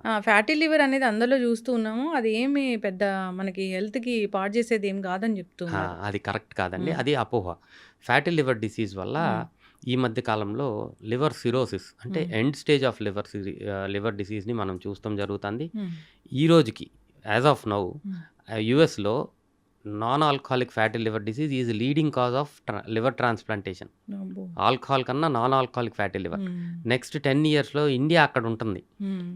[SPEAKER 3] ఆ!
[SPEAKER 2] ఫ్యాటీ లివర్ అనేది అందరిలో చూస్తూ ఉన్నాము. అది ఏమి పెద్ద మనకి హెల్త్‌కి పాడు చేసేది ఏం కాదని చెప్తూ
[SPEAKER 3] ఆ!
[SPEAKER 2] ఉన్నారు.
[SPEAKER 3] అది కరెక్ట్ కాదండి.
[SPEAKER 2] హ్మ్.
[SPEAKER 3] అది అపోహ. ఫ్యాటీ లివర్ డిసీజ్ వల్ల
[SPEAKER 2] హ్మ్.
[SPEAKER 3] ఈ మధ్య కాలంలో లివర్ సిరోసిస్ అంటే
[SPEAKER 2] హ్మ్.
[SPEAKER 3] ఎండ్ స్టేజ్ ఆఫ్ లివర్ డిసీజ్‌ని మనం చూస్తాం జరుగుతుంది.
[SPEAKER 2] హ్మ్.
[SPEAKER 3] ఈ రోజుకి యాస్ ఆఫ్ నౌ
[SPEAKER 2] హ్మ్.
[SPEAKER 3] యూఎస్‌లో non alcoholic fatty liver disease is leading cause of liver transplantation.
[SPEAKER 2] అబ్బో!
[SPEAKER 3] ఆల్కహాల్ కన్నా నాన్ ఆల్కహాలిక్ ఫ్యాటీ లివర్.
[SPEAKER 2] హ్మ్.
[SPEAKER 3] నెక్స్ట్ 10 ఇయర్స్‌లో ఇండియా అక్కడ ఉంటుంది.
[SPEAKER 2] హ్మ్.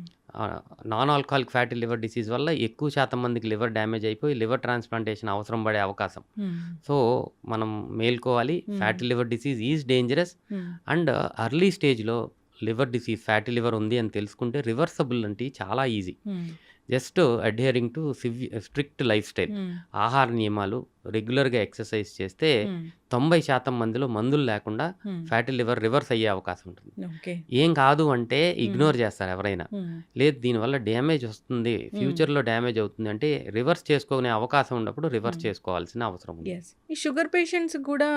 [SPEAKER 3] Non alcoholic fatty liver disease వల్ల ఎక్కువ శాతం మందికి లివర్ డ్యామేజ్ అయిపోయి లివర్ ట్రాన్స్‌ప్లాంటేషన్ అవసరం పడే అవకాశం.
[SPEAKER 2] హ్మ్.
[SPEAKER 3] సో, మనం మేల్కోవాలి.
[SPEAKER 2] హ్మ్.
[SPEAKER 3] Fatty liver disease is dangerous.
[SPEAKER 2] హ్మ్.
[SPEAKER 3] అండ్ ఎర్లీ స్టేజ్‌లో లివర్ డిసీజ్, ఫ్యాటీ లివర్ ఉంది అని తెలుసుకుంటే రివర్సబుల్ అంటే చాలా ఈజీ.
[SPEAKER 2] హ్మ్.
[SPEAKER 3] Just adhering to strict lifestyle.
[SPEAKER 2] హ్మ్.
[SPEAKER 3] ఆహార నియమాలు, రెగ్యులర్‌గా ఎక్సర్సైజ్ చేస్తే
[SPEAKER 2] హ్మ్.
[SPEAKER 3] 90% మందిలో మందులు లేకుండా
[SPEAKER 2] హ్మ్.
[SPEAKER 3] ఫ్యాటీ లివర్ రివర్స్ అయ్యే అవకాశం ఉంటుంది.
[SPEAKER 2] ఓకే.
[SPEAKER 3] ఏం కాదు అంటే
[SPEAKER 2] హ్మ్.
[SPEAKER 3] ఇగ్నోర్ చేస్తారు ఎవరైనా.
[SPEAKER 2] హ్మ్.
[SPEAKER 3] లేదు దీనివల్ల డ్యామేజ్ వస్తుంది,
[SPEAKER 2] హ్మ్.
[SPEAKER 3] ఫ్యూచర్‌లో డ్యామేజ్ అవుతుంది అంటే రివర్స్ చేసుకునే అవకాశం ఉన్నప్పుడు రివర్స్
[SPEAKER 2] హ్మ్.
[SPEAKER 3] చేసుకోవాల్సిన అవసరం ఉంది.
[SPEAKER 2] యెస్. ఈ షుగర్ పేషెంట్స్‌కి కూడా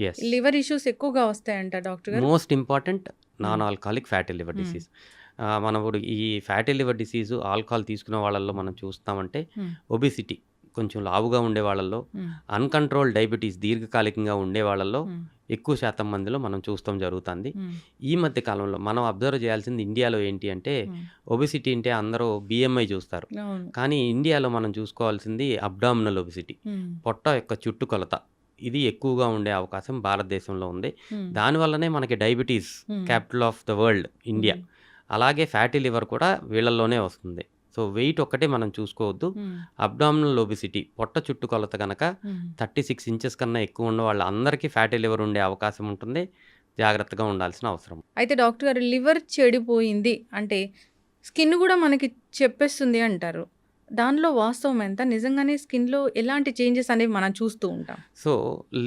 [SPEAKER 3] యెస్.
[SPEAKER 2] లివర్ ఇష్యూస్ ఎక్కువగా వస్తాయంట డాక్టర్ గారు?
[SPEAKER 3] మోస్ట్ ఇంపార్టెంట్
[SPEAKER 2] హ్మ్.
[SPEAKER 3] నాన్ ఆల్కహాలిక్ ఫ్యాటీ లివర్
[SPEAKER 2] హ్మ్.
[SPEAKER 3] డిసీజ్. మనం ఇప్పుడు ఈ ఫ్యాటీ లివర్ డిసీజ్ ఆల్కహాల్ తీసుకునే వాళ్ళలో మనం చూస్తామంటే
[SPEAKER 2] హ్మ్.
[SPEAKER 3] ఒబెసిటీ కొంచెం లావుగా ఉండే వాళ్ళలో,
[SPEAKER 2] హ్మ్.
[SPEAKER 3] అన్‌కంట్రోల్డ్ డయాబెటిస్ దీర్ఘకాలికంగా ఉండే వాళ్ళలో
[SPEAKER 2] హ్మ్.
[SPEAKER 3] ఎక్కువ శాతం మందిలో మనం చూస్తాం జరుగుతుంది.
[SPEAKER 2] హ్మ్.
[SPEAKER 3] ఈ మధ్య కాలంలో మనం అబ్జర్వ్ చేయాల్సింది ఇండియాలో ఏంటి అంటే
[SPEAKER 2] హ్మ్.
[SPEAKER 3] ఒబెసిటీ అంటే అందరూ బీఎంఐ చూస్తారు.
[SPEAKER 2] అవును.
[SPEAKER 3] కానీ ఇండియాలో మనం చూసుకోవాల్సింది అబ్డామినల్ ఒబెసిటీ.
[SPEAKER 2] హ్మ్.
[SPEAKER 3] పొట్ట యొక్క చుట్టుకొలత. ఇది ఎక్కువగా ఉండే అవకాశం భారతదేశంలో ఉంది.
[SPEAKER 2] హ్మ్.
[SPEAKER 3] దానివల్లనే మనకి డయాబెటిస్
[SPEAKER 2] హ్మ్.
[SPEAKER 3] Capital of the world India.
[SPEAKER 2] హ్మ్.
[SPEAKER 3] అలాగే ఫ్యాటీ లివర్ కూడా వీళ్ళలోనే వస్తుంది. సో, వెయిట్ ఒక్కటే మనం చూసుకోవద్దు.
[SPEAKER 2] హ్మ్.
[SPEAKER 3] అబ్డామినల్ ఒబెసిటీ పొట్ట చుట్టుకొలత గనక
[SPEAKER 2] హ్మ్.
[SPEAKER 3] 36 ఇంచెస్ కన్నా ఎక్కువ ఉన్న వాళ్ళందరికీ ఫ్యాటీ లివర్ ఉండే అవకాశం ఉంటుంది. జాగ్రత్తగా ఉండాల్సిన అవసరం.
[SPEAKER 2] అయితే డాక్టర్ గారు లివర్ చెడిపోయింది అంటే స్కిన్ గూడా మనకి చెప్పేస్తుంది అంటారు. దానిలో వాస్తవం ఎంత? నిజంగానే స్కిన్‌లో ఎలాంటి చేంజెస్ అనేవి మనం చూస్తూ ఉంటాం?
[SPEAKER 3] సో,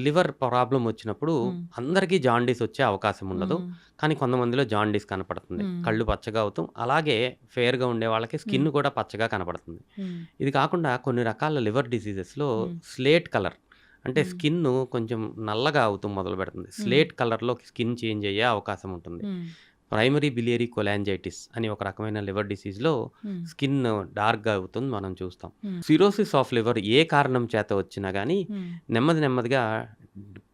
[SPEAKER 3] లివర్ ప్రాబ్లమ్ వచ్చినప్పుడు
[SPEAKER 2] హ్మ్.
[SPEAKER 3] అందరికీ జాండీస్ వచ్చే అవకాశం ఉండదు.
[SPEAKER 2] హ్మ్.
[SPEAKER 3] కానీ కొంతమందిలో జాండీస్ కనపడుతుంది.
[SPEAKER 2] హ్మ్.
[SPEAKER 3] కళ్ళు పచ్చగా అవుతాం. అలాగే ఫెయిర్‌గా ఉండే వాళ్ళకి
[SPEAKER 2] హ్మ్.
[SPEAKER 3] స్కిన్ కూడా పచ్చగా కనపడుతుంది.
[SPEAKER 2] హ్మ్.
[SPEAKER 3] ఇది కాకుండా కొన్ని రకాల లివర్ డిసీజెస్‌లో
[SPEAKER 2] హ్మ్.
[SPEAKER 3] స్లేట్ కలర్ అంటే
[SPEAKER 2] హ్మ్.
[SPEAKER 3] స్కిన్ను కొంచెం నల్లగా అవుతూ మొదలుపెడుతుంది.
[SPEAKER 2] హ్మ్.
[SPEAKER 3] స్లేట్ కలర్‌లోకి స్కిన్ చేంజ్ అయ్యే అవకాశం ఉంటుంది.
[SPEAKER 2] హ్మ్.
[SPEAKER 3] ప్రైమరీ బిలియరీ కొలాంజైటిస్ అని ఒక రకమైన లివర్ డిసీజ్‌లో
[SPEAKER 2] హ్మ్.
[SPEAKER 3] స్కిన్ డార్క్‌గా అవుతుంది మనం చూస్తాం.
[SPEAKER 2] హ్మ్.
[SPEAKER 3] సిరోసిస్ ఆఫ్ లివర్ ఏ కారణం చేత వచ్చినా గానీ
[SPEAKER 2] హ్మ్.
[SPEAKER 3] నెమ్మదిగా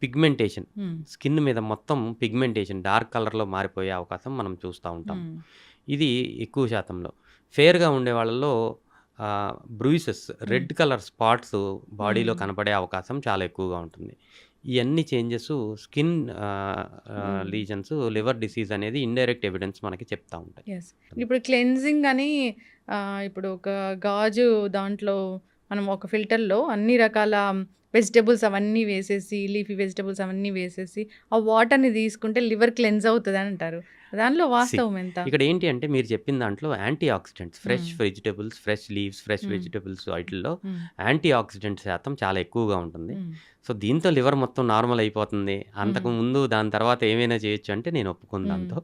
[SPEAKER 3] పిగ్మెంటేషన్
[SPEAKER 2] హ్మ్.
[SPEAKER 3] స్కిన్ మీద మొత్తం పిగ్మెంటేషన్ డార్క్ కలర్‌లో మారిపోయే అవకాశం మనం చూస్తా ఉంటాం.
[SPEAKER 2] హ్మ్.
[SPEAKER 3] ఇది ఎక్కువ శాతంలో. ఫెయిర్‌గా ఉండే వాళ్ళలో బ్రూయిసెస్
[SPEAKER 2] హ్మ్.
[SPEAKER 3] రెడ్ కలర్ స్పాట్స్ బాడీలో
[SPEAKER 2] హ్మ్.
[SPEAKER 3] కనపడే అవకాశం చాలా ఎక్కువగా ఉంటుంది. ఇయన్నీ చేంజెస్ స్కిన్
[SPEAKER 2] మ్మ్.
[SPEAKER 3] లీజన్స్, లివర్ డిసీజ్ అనేది ఇండైరెక్ట్ ఎవిడెన్స్ మనకి చెప్తా ఉంటాయి.
[SPEAKER 2] ఎస్ ఇప్పుడు క్లెన్జింగ్ అని ఇప్పుడు ఒక గాజు దాంట్లో మనం ఒక ఫిల్టర్లో అన్ని రకాల వెజిటబుల్స్ అవన్నీ వేసేసి లీఫీ వెజిటబుల్స్ అవన్నీ వేసేసి ఆ వాటర్ని తీసుకుంటే లివర్ క్లెన్స్ అవుతుంది అని అంటారు. దానిలో వాస్తవం ఎంత?
[SPEAKER 3] ఇక్కడ ఏంటి అంటే మీరు చెప్పిన దాంట్లో యాంటీ ఆక్సిడెంట్స్, ఫ్రెష్
[SPEAKER 2] మ్మ్.
[SPEAKER 3] వెజిటబుల్స్, ఫ్రెష్ లీవ్స్, ఫ్రెష్
[SPEAKER 2] మ్మ్.
[SPEAKER 3] వెజిటబుల్స్ వాటిల్లో
[SPEAKER 2] మ్మ్.
[SPEAKER 3] యాంటీ ఆక్సిడెంట్ శాతం చాలా ఎక్కువగా ఉంటుంది.
[SPEAKER 2] మ్మ్.
[SPEAKER 3] సో దీంతో లివర్ మొత్తం నార్మల్ అయిపోతుంది. అంతకు
[SPEAKER 2] మ్మ్.
[SPEAKER 3] ముందు దాని తర్వాత ఏమైనా చేయొచ్చు అంటే నేను ఒప్పుకుని
[SPEAKER 2] మ్మ్.
[SPEAKER 3] దాంతో.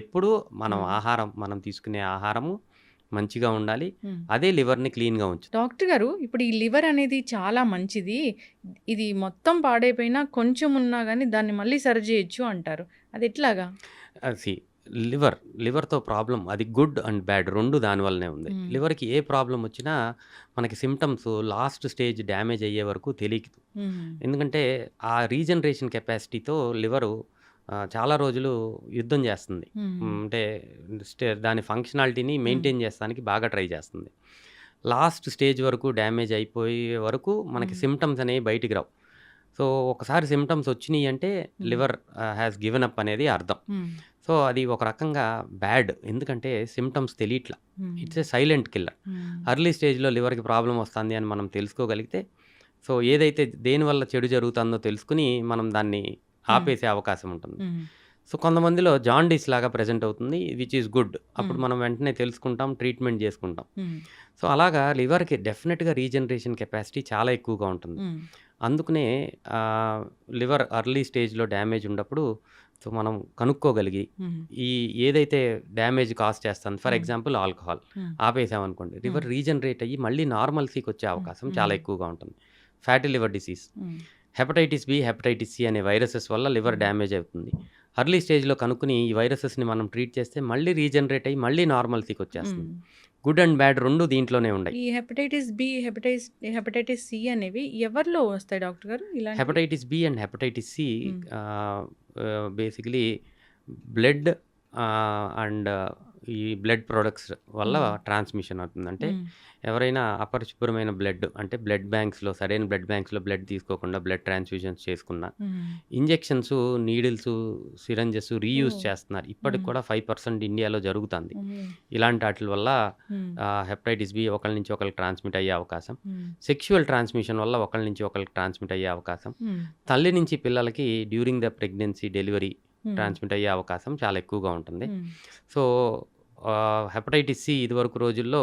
[SPEAKER 3] ఎప్పుడు మనం
[SPEAKER 2] మ్మ్.
[SPEAKER 3] మనం తీసుకునే ఆహారము మంచిగా ఉండాలి.
[SPEAKER 2] మ్మ్.
[SPEAKER 3] అదే లివర్‌ని క్లీన్‌గా ఉంచుతుంది.
[SPEAKER 2] డాక్టర్ గారు ఇప్పుడు ఈ లివర్ అనేది చాలా మంచిది, ఇది మొత్తం పాడైపోయినా కొంచెం ఉన్నా కానీ దాన్ని మళ్ళీ సరి చేయొచ్చు అంటారు. అది ఎట్లాగా?
[SPEAKER 3] సీ లివర్‌తో ప్రాబ్లమ్ అది గుడ్ అండ్ బ్యాడ్ 2 దానివల్లనే ఉంది.
[SPEAKER 2] మ్మ్.
[SPEAKER 3] లివర్‌కి ఏ ప్రాబ్లమ్ వచ్చినా మనకి సింప్టమ్స్ లాస్ట్ స్టేజ్ డ్యామేజ్ అయ్యే వరకు తెలీదు.
[SPEAKER 2] మ్మ్.
[SPEAKER 3] ఎందుకంటే ఆ రీజనరేషన్ కెపాసిటీతో లివరు చాలా రోజులు యుద్ధం చేస్తుంది.
[SPEAKER 2] మ్మ్.
[SPEAKER 3] అంటే దాని ఫంక్షనాలిటీని మెయింటైన్ చేస్తానికి బాగా ట్రై చేస్తుంది. లాస్ట్ స్టేజ్ వరకు డ్యామేజ్ అయిపోయే వరకు మనకి
[SPEAKER 2] మ్మ్.
[SPEAKER 3] సిమ్టమ్స్ అనేవి బయటికి రావు. సో ఒకసారి సిమ్టమ్స్ వచ్చినాయి అంటే
[SPEAKER 2] మ్మ్.
[SPEAKER 3] లివర్ హ్యాస్ గివెన్ అప్ అనేది అర్థం.
[SPEAKER 2] మ్మ్.
[SPEAKER 3] సో అది ఒక రకంగా బ్యాడ్. ఎందుకంటే సిమ్టమ్స్ తెలియట్లా.
[SPEAKER 2] మ్మ్.
[SPEAKER 3] It's a silent killer.
[SPEAKER 2] Hmm.
[SPEAKER 3] Early స్టేజ్‌లో లివర్‌కి ప్రాబ్లమ్ వస్తుంది అని మనం తెలుసుకోగలిగితే, సో ఏదైతే దేనివల్ల చెడు జరుగుతుందో తెలుసుకొని మనం దాన్ని
[SPEAKER 2] మ్మ్.
[SPEAKER 3] ఆపేసే అవకాశం ఉంటుంది.
[SPEAKER 2] మ్మ్.
[SPEAKER 3] సో కొంతమందిలో జాండీస్ లాగా ప్రెజెంట్ అవుతుంది, విచ్ ఈస్ గుడ్. అప్పుడు
[SPEAKER 2] మ్మ్.
[SPEAKER 3] మనం వెంటనే తెలుసుకుంటాం, ట్రీట్మెంట్ చేసుకుంటాం.
[SPEAKER 2] మ్మ్.
[SPEAKER 3] సో అలాగా లివర్‌కి డెఫినెట్‌గా రీజనరేషన్ కెపాసిటీ చాలా ఎక్కువగా ఉంటుంది.
[SPEAKER 2] మ్మ్.
[SPEAKER 3] అందుకనే లివర్ అర్లీ స్టేజ్‌లో డ్యామేజ్ ఉన్నప్పుడు సో మనం కనుక్కోగలిగి
[SPEAKER 2] మ్మ్.
[SPEAKER 3] ఏదైతే డ్యామేజ్ కాజ్ చేస్తుంది, for
[SPEAKER 2] hmm.
[SPEAKER 3] Example alcohol
[SPEAKER 2] hmm.
[SPEAKER 3] ఆపేసామనుకోండి,
[SPEAKER 2] hmm.
[SPEAKER 3] Liver regenerate అయ్యి మళ్ళీ నార్మల్సీకి వచ్చే అవకాశం చాలా
[SPEAKER 2] మ్మ్.
[SPEAKER 3] ఎక్కువగా ఉంటుంది. ఫ్యాటీ లివర్ డిసీజ్,
[SPEAKER 2] మ్మ్.
[SPEAKER 3] హెపటైటిస్ బి, హెపటైటిస్ సి అనే వైరసెస్ వల్ల లివర్
[SPEAKER 2] మ్మ్.
[SPEAKER 3] డ్యామేజ్ అవుతుంది. అర్లీ స్టేజ్‌లో కనుక్కుని ఈ వైరసెస్‌ని మనం ట్రీట్ చేస్తే మళ్ళీ రీజనరేట్ అయ్యి మళ్ళీ నార్మల్సీకి వచ్చేస్తుంది.
[SPEAKER 2] మ్మ్.
[SPEAKER 3] గుడ్ అండ్ బ్యాడ్ 2 దీంట్లోనే ఉన్నాయి.
[SPEAKER 2] ఈ హెపటైటిస్ బి, హెపటైటిస్ సి అనేవి ఎవరిలో వస్తాయి డాక్టర్ గారు ఇలాంటివి?
[SPEAKER 3] Hepatitis B and hepatitis C
[SPEAKER 2] hmm.
[SPEAKER 3] Basically blood and ఈ బ్లడ్ ప్రొడక్ట్స్ వల్ల
[SPEAKER 2] మ్మ్.
[SPEAKER 3] ట్రాన్స్మిషన్ అవుతుంది. అంటే
[SPEAKER 2] మ్మ్.
[SPEAKER 3] ఎవరైనా అపరిశుభ్రమైన బ్లడ్, అంటే బ్లడ్ బ్యాంక్స్‌లో సరైన బ్లడ్ బ్యాంక్స్‌లో బ్లడ్ తీసుకోకుండా బ్లడ్ ట్రాన్స్‌ఫ్యూజన్స్ చేసుకున్న,
[SPEAKER 2] మ్మ్.
[SPEAKER 3] ఇంజెక్షన్స్, నీడిల్స్, సిరంజెస్ రీయూజ్
[SPEAKER 2] ఓ.
[SPEAKER 3] చేస్తున్నారు. ఇప్పటికి
[SPEAKER 2] మ్మ్.
[SPEAKER 3] కూడా 5% ఇండియాలో జరుగుతుంది.
[SPEAKER 2] అమ్మో.
[SPEAKER 3] ఇలాంటి వాటి వల్ల
[SPEAKER 2] మ్మ్.
[SPEAKER 3] హెపటైటిస్ బి ఒకళ్ళ నుంచి ఒకళ్ళకి ట్రాన్స్మిట్ అయ్యే అవకాశం,
[SPEAKER 2] మ్మ్.
[SPEAKER 3] సెక్షువల్ ట్రాన్స్మిషన్ వల్ల ఒకళ్ళ నుంచి ఒకళ్ళకి ట్రాన్స్మిట్ అయ్యే అవకాశం,
[SPEAKER 2] మ్మ్.
[SPEAKER 3] తల్లి నుంచి పిల్లలకి during the pregnancy, delivery
[SPEAKER 2] hmm.
[SPEAKER 3] Transmit అయ్యే అవకాశం చాలా ఎక్కువగా ఉంటుంది.
[SPEAKER 2] మ్మ్.
[SPEAKER 3] సో హెపటైటిస్ సి ఇదివరకు రోజుల్లో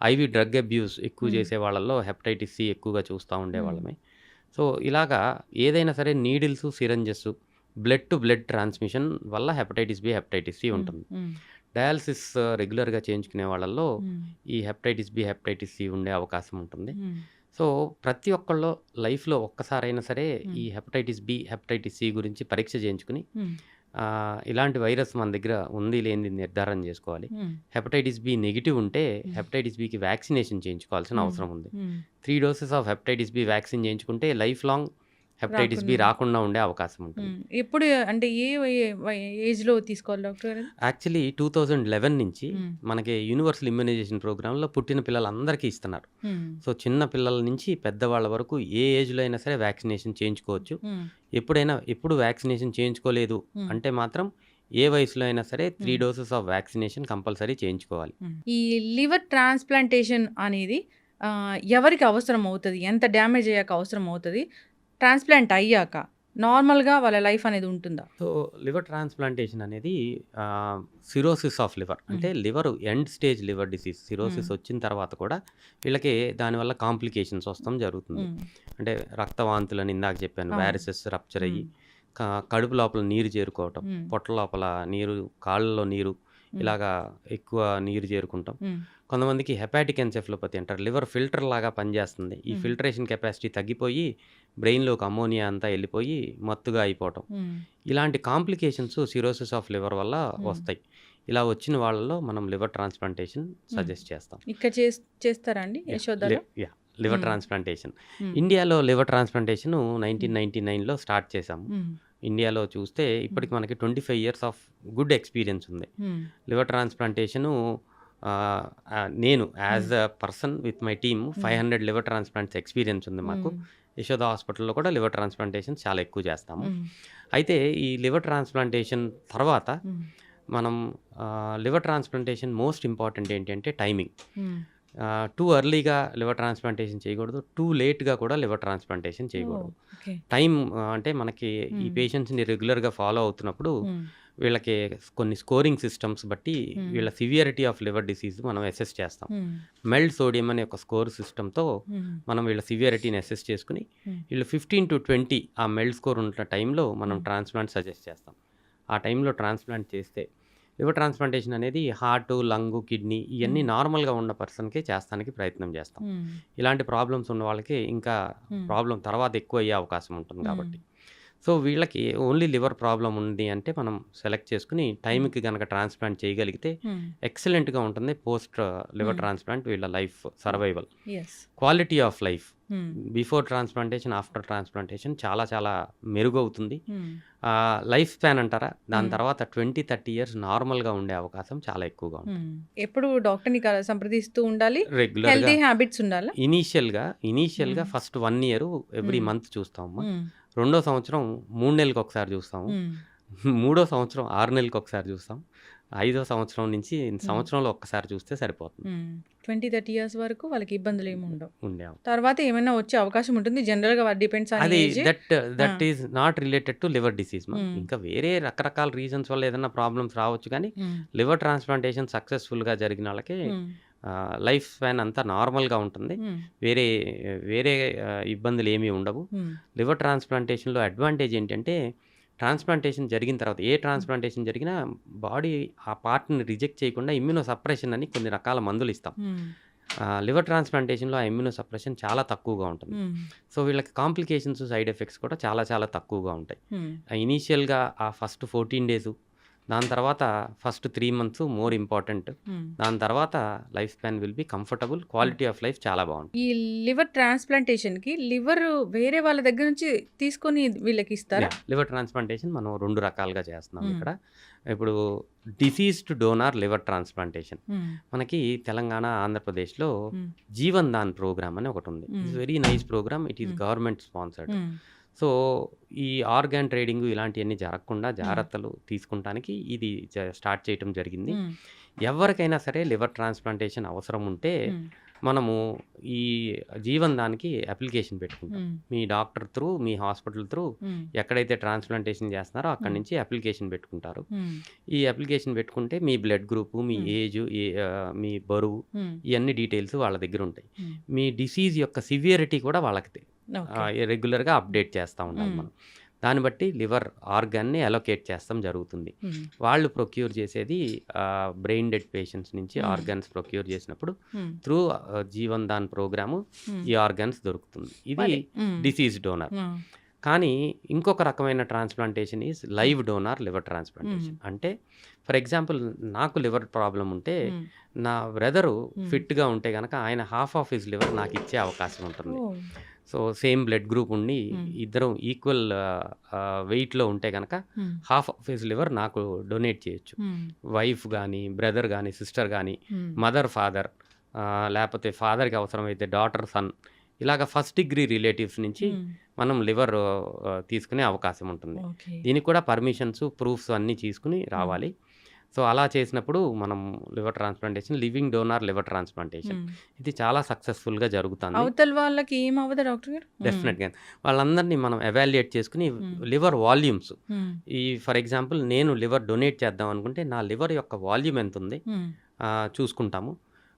[SPEAKER 3] ఐవి డ్రగ్ అబ్యూస్ ఎక్కువ
[SPEAKER 2] మ్మ్.
[SPEAKER 3] చేసే వాళ్ళల్లో హెపటైటిస్ సి ఎక్కువగా చూస్తూ
[SPEAKER 2] మ్మ్.
[SPEAKER 3] ఉండేవాళ్ళమే. సో ఇలాగా ఏదైనా సరే needles, syringes, blood to blood transmission వల్ల హెపటైటిస్ బి, హెపటైటిస్ సి
[SPEAKER 2] మ్మ్.
[SPEAKER 3] ఉంటుంది.
[SPEAKER 2] మ్మ్.
[SPEAKER 3] డయాలసిస్ రెగ్యులర్గా చేయించుకునే వాళ్ళల్లో
[SPEAKER 2] మ్మ్.
[SPEAKER 3] ఈ హెపటైటిస్ బి, హెపటైటిస్ సి ఉండే అవకాశం ఉంటుంది.
[SPEAKER 2] మ్మ్.
[SPEAKER 3] సో ప్రతి ఒక్కళ్ళు లైఫ్లో ఒక్కసారైనా సరే ఈ
[SPEAKER 2] మ్మ్.
[SPEAKER 3] హెపటైటిస్ బి, హెపటైటిస్ సి గురించి పరీక్ష చేయించుకుని
[SPEAKER 2] మ్మ్.
[SPEAKER 3] ఇలాంటి వైరస్ మన దగ్గర ఉంది లేనిది నిర్ధారణ చేసుకోవాలి.
[SPEAKER 2] మ్మ్.
[SPEAKER 3] హెపటైటిస్ బి నెగిటివ్ ఉంటే
[SPEAKER 2] మ్మ్.
[SPEAKER 3] హెపటైటిస్ బికి వ్యాక్సినేషన్ చేయించుకోవాల్సిన
[SPEAKER 2] మ్మ్.
[SPEAKER 3] అవసరం ఉంది.
[SPEAKER 2] మ్మ్.
[SPEAKER 3] 3 doses of hepatitis B vaccine చేయించుకుంటే లైఫ్ లాంగ్ హెపటైటిస్ బి
[SPEAKER 2] రాకుండా.
[SPEAKER 3] రాకుండా ఉండే అవకాశం ఉంటుంది.
[SPEAKER 2] మ్మ్. ఎప్పుడు అంటే ఏ ఏజ్లో తీసుకోవాలి డాక్టర్ గారు?
[SPEAKER 3] యాక్చువల్లీ 2011 నుంచి
[SPEAKER 2] మ్మ్.
[SPEAKER 3] మనకి యూనివర్సల్ ఇమ్యునైజేషన్ ప్రోగ్రాంలో పుట్టిన పిల్లలందరికీ ఇస్తున్నారు.
[SPEAKER 2] మ్మ్.
[SPEAKER 3] సో చిన్న పిల్లల నుంచి పెద్దవాళ్ళ వరకు ఏ ఏజ్లో అయినా సరే వ్యాక్సినేషన్ చేయించుకోవచ్చు.
[SPEAKER 2] మ్మ్.
[SPEAKER 3] ఎప్పుడు వ్యాక్సినేషన్ చేయించుకోలేదు
[SPEAKER 2] మ్మ్.
[SPEAKER 3] అంటే మాత్రం ఏ వయసులో అయినా సరే 3
[SPEAKER 2] మ్మ్.
[SPEAKER 3] డోసెస్ ఆఫ్ వ్యాక్సినేషన్ కంపల్సరీ చేయించుకోవాలి.
[SPEAKER 2] మ్మ్. ఈ లివర్ ట్రాన్స్ప్లాంటేషన్ అనేది ఎవరికి అవసరం అవుతుంది, ఎంత డ్యామేజ్ అయ్యాక అవసరం అవుతుంది, ట్రాన్స్ప్లాంట్ అయ్యాక నార్మల్గా వాళ్ళ లైఫ్ అనేది ఉంటుందా?
[SPEAKER 3] సో లివర్ ట్రాన్స్ప్లాంటేషన్ అనేది సిరోసిస్ ఆఫ్ లివర్, అంటే liver end stage liver disease. Cirrhosis వచ్చిన తర్వాత కూడా వీళ్ళకి దానివల్ల కాంప్లికేషన్స్ వస్తాం జరుగుతుంది.
[SPEAKER 2] మ్మ్.
[SPEAKER 3] అంటే రక్తవాంతులని ఇందాక చెప్పాను,
[SPEAKER 2] అవును.
[SPEAKER 3] వ్యారిసెస్ రప్చర్ అయ్యి
[SPEAKER 2] మ్మ్.
[SPEAKER 3] కడుపు లోపల నీరు చేరుకోవటం,
[SPEAKER 2] మ్మ్.
[SPEAKER 3] పొట్ట లోపల నీరు, కాళ్ళలో నీరు,
[SPEAKER 2] మ్మ్.
[SPEAKER 3] ఇలాగా ఎక్కువ నీరు చేరుకుంటాం.
[SPEAKER 2] మ్మ్.
[SPEAKER 3] కొంతమందికి హెపాటిక్ ఎన్సెఫలోపతి అంటారు. లివర్ ఫిల్టర్ లాగా పనిచేస్తుంది. ఈ
[SPEAKER 2] మ్మ్.
[SPEAKER 3] ఫిల్టరేషన్ కెపాసిటీ తగ్గిపోయి బ్రెయిన్లోకి అమోనియా అంతా వెళ్ళిపోయి మత్తుగా అయిపోవటం,
[SPEAKER 2] మ్మ్.
[SPEAKER 3] ఇలాంటి కాంప్లికేషన్స్ సిరోసిస్ ఆఫ్ లివర్ వల్ల
[SPEAKER 2] మ్మ్.
[SPEAKER 3] వస్తాయి. ఇలా వచ్చిన వాళ్ళలో మనం లివర్ ట్రాన్స్ప్లాంటేషన్
[SPEAKER 2] మ్మ్.
[SPEAKER 3] సజెస్ట్ చేస్తాం.
[SPEAKER 2] ఇక్కడ చేస్తారా అండి యశోదలో?
[SPEAKER 3] లివర్
[SPEAKER 2] మ్మ్.
[SPEAKER 3] ట్రాన్స్ప్లాంటేషన్
[SPEAKER 2] మ్మ్.
[SPEAKER 3] ఇండియాలో లివర్ ట్రాన్స్ప్లాంటేషన్
[SPEAKER 2] మ్మ్.
[SPEAKER 3] 1999లో స్టార్ట్ చేశాము.
[SPEAKER 2] మ్మ్.
[SPEAKER 3] ఇండియాలో చూస్తే ఇప్పటికి మనకి 25 years ఆఫ్ గుడ్ ఎక్స్పీరియన్స్ ఉంది.
[SPEAKER 2] మ్మ్.
[SPEAKER 3] లివర్ ట్రాన్స్ప్లాంటేషను నేను as a person with my team 500 liver transplants experience ఉంది మాకు. యశోద హాస్పిటల్‌లో కూడా లివర్ ట్రాన్స్‌ప్లాంటేషన్స్ చాలా ఎక్కువ చేస్తాము. అయితే ఈ లివర్ ట్రాన్స్‌ప్లాంటేషన్ తర్వాత మనం లివర్ ట్రాన్స్‌ప్లాంటేషన్ మోస్ట్ ఇంపార్టెంట్ ఏంటంటే టైమింగ్. టూ ఎర్లీగా లివర్ ట్రాన్స్‌ప్లాంటేషన్ చేయకూడదు. టూ లేట్‌గా కూడా లివర్ ట్రాన్స్‌ప్లాంటేషన్ చేయకూడదు. టైం అంటే మనకి ఈ పేషెంట్స్‌ని రెగ్యులర్‌గా ఫాలో అవుతున్నప్పుడు వీళ్ళకి కొన్ని స్కోరింగ్ సిస్టమ్స్ బట్టి వీళ్ళ సివియరిటీ ఆఫ్ లివర్ డిసీజ్ మనం అసెస్ చేస్తాం. మెల్డ్ సోడియం అనే ఒక స్కోర్ సిస్టమ్‌తో మనం వీళ్ళ సివియరిటీని అసెస్ చేసుకుని వీళ్ళు 15 to 20 ఆ మెల్డ్ స్కోర్ ఉన్న టైంలో మనం ట్రాన్స్‌ప్లాంట్ సజెస్ట్ చేస్తాం. ఆ టైంలో ట్రాన్స్‌ప్లాంట్ చేస్తే లివర్ ట్రాన్స్‌ప్లాంటేషన్ అనేది హార్ట్, లంగ్, కిడ్నీ ఇవన్నీ నార్మల్‌గా ఉన్న పర్సన్‌కే చేస్తానికి ప్రయత్నం చేస్తాం. ఇలాంటి ప్రాబ్లమ్స్ ఉన్న వాళ్ళకి ఇంకా ప్రాబ్లం తర్వాత ఎక్కువ అయ్యే అవకాశం ఉంటుంది కాబట్టి. సో వీళ్ళకి ఓన్లీ లివర్ ప్రాబ్లం ఉంది అంటే మనం సెలెక్ట్ చేసుకుని టైంకి కనుక ట్రాన్స్ప్లాంట్ చేయగలిగితే ఎక్సలెంట్గా ఉంటుంది పోస్ట్ లివర్ ట్రాన్స్ప్లాంట్ వీళ్ళ life survival. Quality of life before transplantation, after transplantation చాలా చాలా మెరుగవుతుంది. లైఫ్ స్పాన్ అంటారా, దాని తర్వాత 20-30 ఇయర్స్ నార్మల్గా ఉండే అవకాశం చాలా ఎక్కువగా ఉంటుంది.
[SPEAKER 2] ఎప్పుడు డాక్టర్ని సంప్రదిస్తూ ఉండాలి,
[SPEAKER 3] రెగ్యులర్గా
[SPEAKER 2] హెల్తీ హ్యాబిట్స్ ఉండాలా?
[SPEAKER 3] ఇనీషియల్గా ఫస్ట్ 1 ఇయర్ ఎవ్రీ మంత్ చూస్తామమ్మా. 2వ సంవత్సరం 3 నెలలకు ఒకసారి చూస్తాము. 3వ సంవత్సరం 6 నెలలకు ఒకసారి చూస్తాం. 5వ సంవత్సరం నుంచి సంవత్సరంలో ఒక్కసారి చూస్తే సరిపోతుంది.
[SPEAKER 2] 20-30 ఇయర్స్ వరకు వాళ్ళకి ఇబ్బందులు ఏమి ఉండవు.
[SPEAKER 3] ఉండే
[SPEAKER 2] తర్వాత ఏమైనా వచ్చే అవకాశం ఉంటుంది జనరల్గా, డిపెండ్స్ ఆన్
[SPEAKER 3] అది
[SPEAKER 2] age.
[SPEAKER 3] That is not related to liver disease. ఇంకా వేరే రకరకాల రీజన్స్ వల్ల ఏదైనా ప్రాబ్లమ్స్ రావచ్చు, కానీ లివర్ ట్రాన్స్ప్లాంటేషన్ సక్సెస్ఫుల్గా జరిగిన వాళ్ళకి లైఫ్ స్పాన్ అంతా నార్మల్గా ఉంటుంది. వేరే వేరే ఇబ్బందులు ఏమీ ఉండవు. లివర్ ట్రాన్స్ప్లాంటేషన్లో అడ్వాంటేజ్ ఏంటంటే ట్రాన్స్ప్లాంటేషన్ జరిగిన తర్వాత ఏ ట్రాన్స్ప్లాంటేషన్ జరిగినా బాడీ ఆ పార్ట్ని రిజెక్ట్ చేయకుండా ఇమ్యూనో సప్రెషన్ అని కొన్ని రకాల మందులు ఇస్తాం. లివర్ ట్రాన్స్ప్లాంటేషన్లో ఆ ఇమ్యూనో సప్రెషన్ చాలా తక్కువగా ఉంటుంది. సో వీళ్ళకి కాంప్లికేషన్స్, సైడ్ ఎఫెక్ట్స్ కూడా చాలా చాలా తక్కువగా ఉంటాయి. ఇనీషియల్గా ఆ ఫస్ట్ 14 డేస్, దాని తర్వాత ఫస్ట్ 3 మంత్స్ మోర్ ఇంపార్టెంట్. దాని తర్వాత life span will be comfortable, quality of life చాలా బాగుంటుంది.
[SPEAKER 2] ఈ లివర్ ట్రాన్స్ప్లాంటేషన్కి లివర్ వేరే వాళ్ళ దగ్గర నుంచి తీసుకొని వీళ్ళకి ఇస్తారా?
[SPEAKER 3] లివర్ ట్రాన్స్ప్లాంటేషన్ మనం 2 రకాలుగా చేస్తున్నాం ఇక్కడ. ఇప్పుడు డిసీజ్డ్ డోనార్ లివర్ ట్రాన్స్ప్లాంటేషన్ మనకి తెలంగాణ, ఆంధ్రప్రదేశ్లో జీవన్ దాన్ ప్రోగ్రామ్ అని ఒకటి ఉంది. It's very nice program. It is government sponsored. So ఈ ఆర్గాన్ ట్రేడింగ్ ఇలాంటివన్నీ జరగకుండా జాగ్రత్తలు తీసుకుంటానికి ఇది స్టార్ట్ చేయటం జరిగింది. ఎవరికైనా సరే లివర్ ట్రాన్స్ప్లాంటేషన్ అవసరం ఉంటే మనము ఈ జీవన్ దానికి అప్లికేషన్ పెట్టుకుంటాం. మీ డాక్టర్ త్రూ, మీ హాస్పిటల్ త్రూ ఎక్కడైతే ట్రాన్స్ప్లాంటేషన్ చేస్తున్నారో అక్కడి నుంచి అప్లికేషన్ పెట్టుకుంటారు. ఈ అప్లికేషన్ పెట్టుకుంటే మీ బ్లడ్ గ్రూపు, మీ ఏజ్, మీ బరువు, ఇవన్నీ డీటెయిల్స్ వాళ్ళ దగ్గర ఉంటాయి. మీ డిసీజ్ యొక్క సివియరిటీ కూడా వాళ్ళకి రెగ్యులర్గా అప్డేట్ చేస్తూ ఉండాలి మనం. దాన్ని బట్టి లివర్ ఆర్గాన్ని అలొకేట్ చేస్తాం జరుగుతుంది. వాళ్ళు ప్రొక్యూర్ చేసేది బ్రెయిన్ డెడ్ పేషెంట్స్ నుంచి ఆర్గాన్స్ ప్రొక్యూర్ చేసినప్పుడు త్రూ జీవన్ దాన్ ప్రోగ్రాము ఈ ఆర్గాన్స్ దొరుకుతుంది. ఇది డిసీజ్ డోనర్. కానీ ఇంకొక రకమైన transplantation is live donor liver transplantation. అంటే ఫర్ ఎగ్జాంపుల్ నాకు లివర్ ప్రాబ్లం ఉంటే నా బ్రదరు ఫిట్గా ఉంటే కనుక ఆయన హాఫ్ ఆఫ్ హిజ్ లివర్ నాకు ఇచ్చే అవకాశం ఉంటుంది. సో సేమ్ బ్లడ్ గ్రూప్ ఉండి ఇద్దరం ఈక్వల్ వెయిట్లో ఉంటే కనుక హాఫ్ ఆఫ్ హిజ్ లివర్ నాకు డొనేట్ చేయొచ్చు. వైఫ్ కానీ, బ్రదర్ కానీ, సిస్టర్ కానీ, మదర్, ఫాదర్, లేకపోతే ఫాదర్కి అవసరమైతే డాటర్, సన్, ఇలాగ ఫస్ట్ డిగ్రీ రిలేటివ్స్ నుంచి మనం లివర్ తీసుకునే అవకాశం ఉంటుంది. దీనికి కూడా పర్మిషన్స్, ప్రూఫ్స్ అన్నీ తీసుకుని రావాలి. సో అలా చేసినప్పుడు మనం liver transplantation, living donor liver transplantation, ఇది చాలా సక్సెస్ఫుల్గా జరుగుతుంది.
[SPEAKER 2] అవతల వాళ్ళకి ఏమవుదా డాక్టర్ గారు?
[SPEAKER 3] డెఫినెట్గా వాళ్ళందరినీ మనం ఎవాల్యుయేట్ చేసుకుని లివర్ వాల్యూమ్స్, ఈ ఫర్ ఎగ్జాంపుల్ నేను లివర్ డొనేట్ చేద్దాం అనుకుంటే నా లివర్ యొక్క వాల్యూమ్ ఎంత ఉంది చూసుకుంటాము.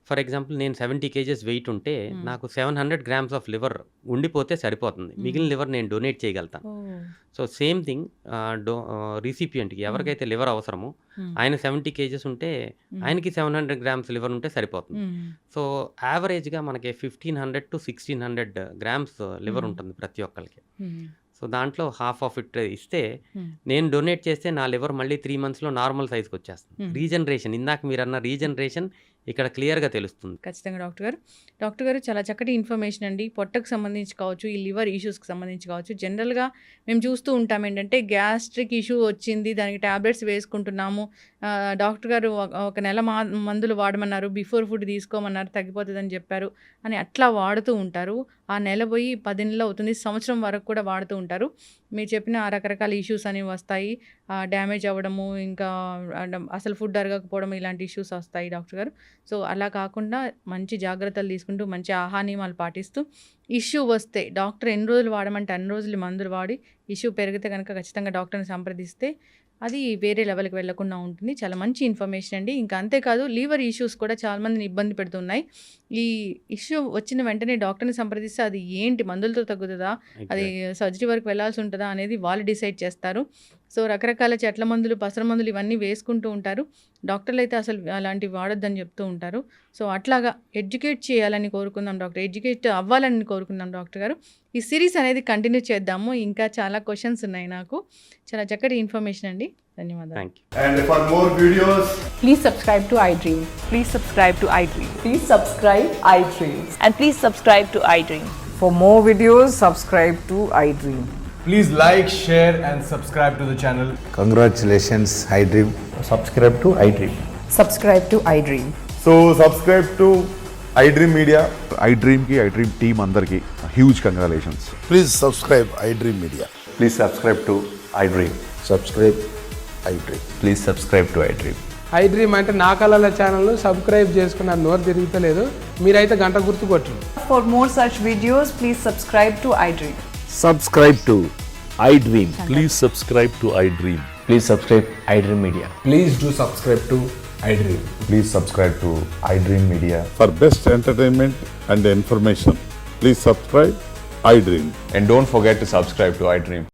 [SPEAKER 3] ఫర్ ఎగ్జాంపుల్ నేను 70 kgs వెయిట్ ఉంటే నాకు 700 grams ఆఫ్ లివర్ ఉండిపోతే సరిపోతుంది. మిగిలిన లివర్ నేను డొనేట్ చేయగలుగుతాను. సో సేమ్ థింగ్ రిసిపియంట్కి ఎవరికైతే లివర్ అవసరమో ఆయన 70 kgs ఉంటే ఆయనకి 700 grams లివర్ ఉంటే సరిపోతుంది. సో యావరేజ్గా మనకి 1500 to 1600 grams లివర్ ఉంటుంది ప్రతి ఒక్కరికి. సో దాంట్లో హాఫ్ ఆఫ్ ఇట్ ఇస్తే నేను డొనేట్ చేస్తే నా లివర్ మళ్ళీ 3 monthsలో నార్మల్ సైజ్కి వచ్చేస్తుంది. రీజనరేషన్, ఇందాక మీరు అన్న రీజనరేషన్ ఇక్కడ క్లియర్‌గా తెలుస్తుంది.
[SPEAKER 2] ఖచ్చితంగా డాక్టర్ గారు. డాక్టర్ గారు చాలా చక్కటి ఇన్ఫర్మేషన్ అండి. పొట్టకు సంబంధించి కావచ్చు, ఈ లివర్ ఇష్యూస్‌కి సంబంధించి కావచ్చు. జనరల్‌గా మేము చూస్తూ ఉంటాం ఏంటంటే గ్యాస్ట్రిక్ ఇష్యూ వచ్చింది. దానికి టాబ్లెట్స్ వేసుకుంటున్నాము. డాక్టర్ గారు ఒక నెల మందులు వాడమన్నారు. Before food తీసుకోమన్నారు. తగ్గిపోతుందని చెప్పారు అని అట్లా వాడుతూ ఉంటారు. ఆ నెల పోయి 10 నెలలు అవుతుంది. సంవత్సరం వరకు కూడా వాడుతూ ఉంటారు. మీరు చెప్పిన ఆ రకరకాల ఇష్యూస్ అనేవి వస్తాయి. డ్యామేజ్ అవ్వడము, ఇంకా అసలు ఫుడ్ అరగకపోవడం, ఇలాంటి ఇష్యూస్ వస్తాయి డాక్టర్ గారు. సో అలా కాకుండా మంచి జాగ్రత్తలు తీసుకుంటూ మంచి ఆహార నియమాలు పాటిస్తూ ఇష్యూ వస్తే డాక్టర్ ఎన్ని రోజులు వాడమంటే అన్ని రోజులు మందులు వాడి ఇష్యూ పెరిగితే కనుక ఖచ్చితంగా డాక్టర్ని సంప్రదిస్తే అది వేరే లెవెల్కి వెళ్లకుండా ఉంటుంది. చాలా మంచి ఇన్ఫర్మేషన్ అండి. ఇంకా అంతేకాదు లివర్ ఇష్యూస్ కూడా చాలామందిని ఇబ్బంది పెడుతున్నాయి. ఈ ఇష్యూ వచ్చిన వెంటనే డాక్టర్ని సంప్రదిస్తే అది ఏంటి, మందులతో తగ్గుతుందా, అది సర్జరీ వరకు వెళ్ళాల్సి ఉంటుందా అనేది వాళ్ళు డిసైడ్ చేస్తారు. సో రకరకాల చెట్ల మందులు, పసర మందులు ఇవన్నీ వేసుకుంటూ ఉంటారు. డాక్టర్లు అయితే అసలు అలాంటివి వాడొద్దని చెప్తూ ఉంటారు. సో అట్లాగా ఎడ్యుకేట్ చేయాలని కోరుకుందాం డాక్టర్, ఎడ్యుకేట్ అవ్వాలని కోరుకుందాం డాక్టర్ గారు. ఈ సిరీస్ అనేది కంటిన్యూ చేద్దాము. ఇంకా చాలా క్వశ్చన్స్ ఉన్నాయి నాకు. చాలా చక్కటి ఇన్ఫర్మేషన్ అండి. ధన్యవాదాలు.
[SPEAKER 3] Thank you.
[SPEAKER 4] And for more videos,
[SPEAKER 5] Please subscribe to iDream. Please subscribe to iDream.
[SPEAKER 6] Please subscribe iDream.
[SPEAKER 5] And please subscribe to iDream.
[SPEAKER 6] For more videos, subscribe to iDream.
[SPEAKER 4] please like, share and subscribe to the channel.
[SPEAKER 7] Congratulations, iDream.
[SPEAKER 8] Subscribe to iDream.
[SPEAKER 6] Subscribe to iDream.
[SPEAKER 4] So subscribe to iDream Media.
[SPEAKER 9] iDream की iDream team अंदर की huge congratulations.
[SPEAKER 7] Please subscribe iDream Media.
[SPEAKER 8] Please subscribe to iDream.
[SPEAKER 7] Subscribe iDream.
[SPEAKER 8] Please subscribe to iDream.
[SPEAKER 10] iDream అంటే నా కళల ఛానల్ను subscribe చేసుకున్న నోరు తిరుగుతలేదు. మీరైతే గంట గుర్తు కొట్టండి.
[SPEAKER 6] For more such videos, please subscribe to iDream.
[SPEAKER 11] Subscribe to iDream. Please subscribe to iDream.
[SPEAKER 8] Please subscribe iDream Media.
[SPEAKER 4] Please do subscribe to iDream.
[SPEAKER 8] Please subscribe to iDream Media.
[SPEAKER 9] For best entertainment and information, please subscribe iDream.
[SPEAKER 8] And don't forget to subscribe to iDream.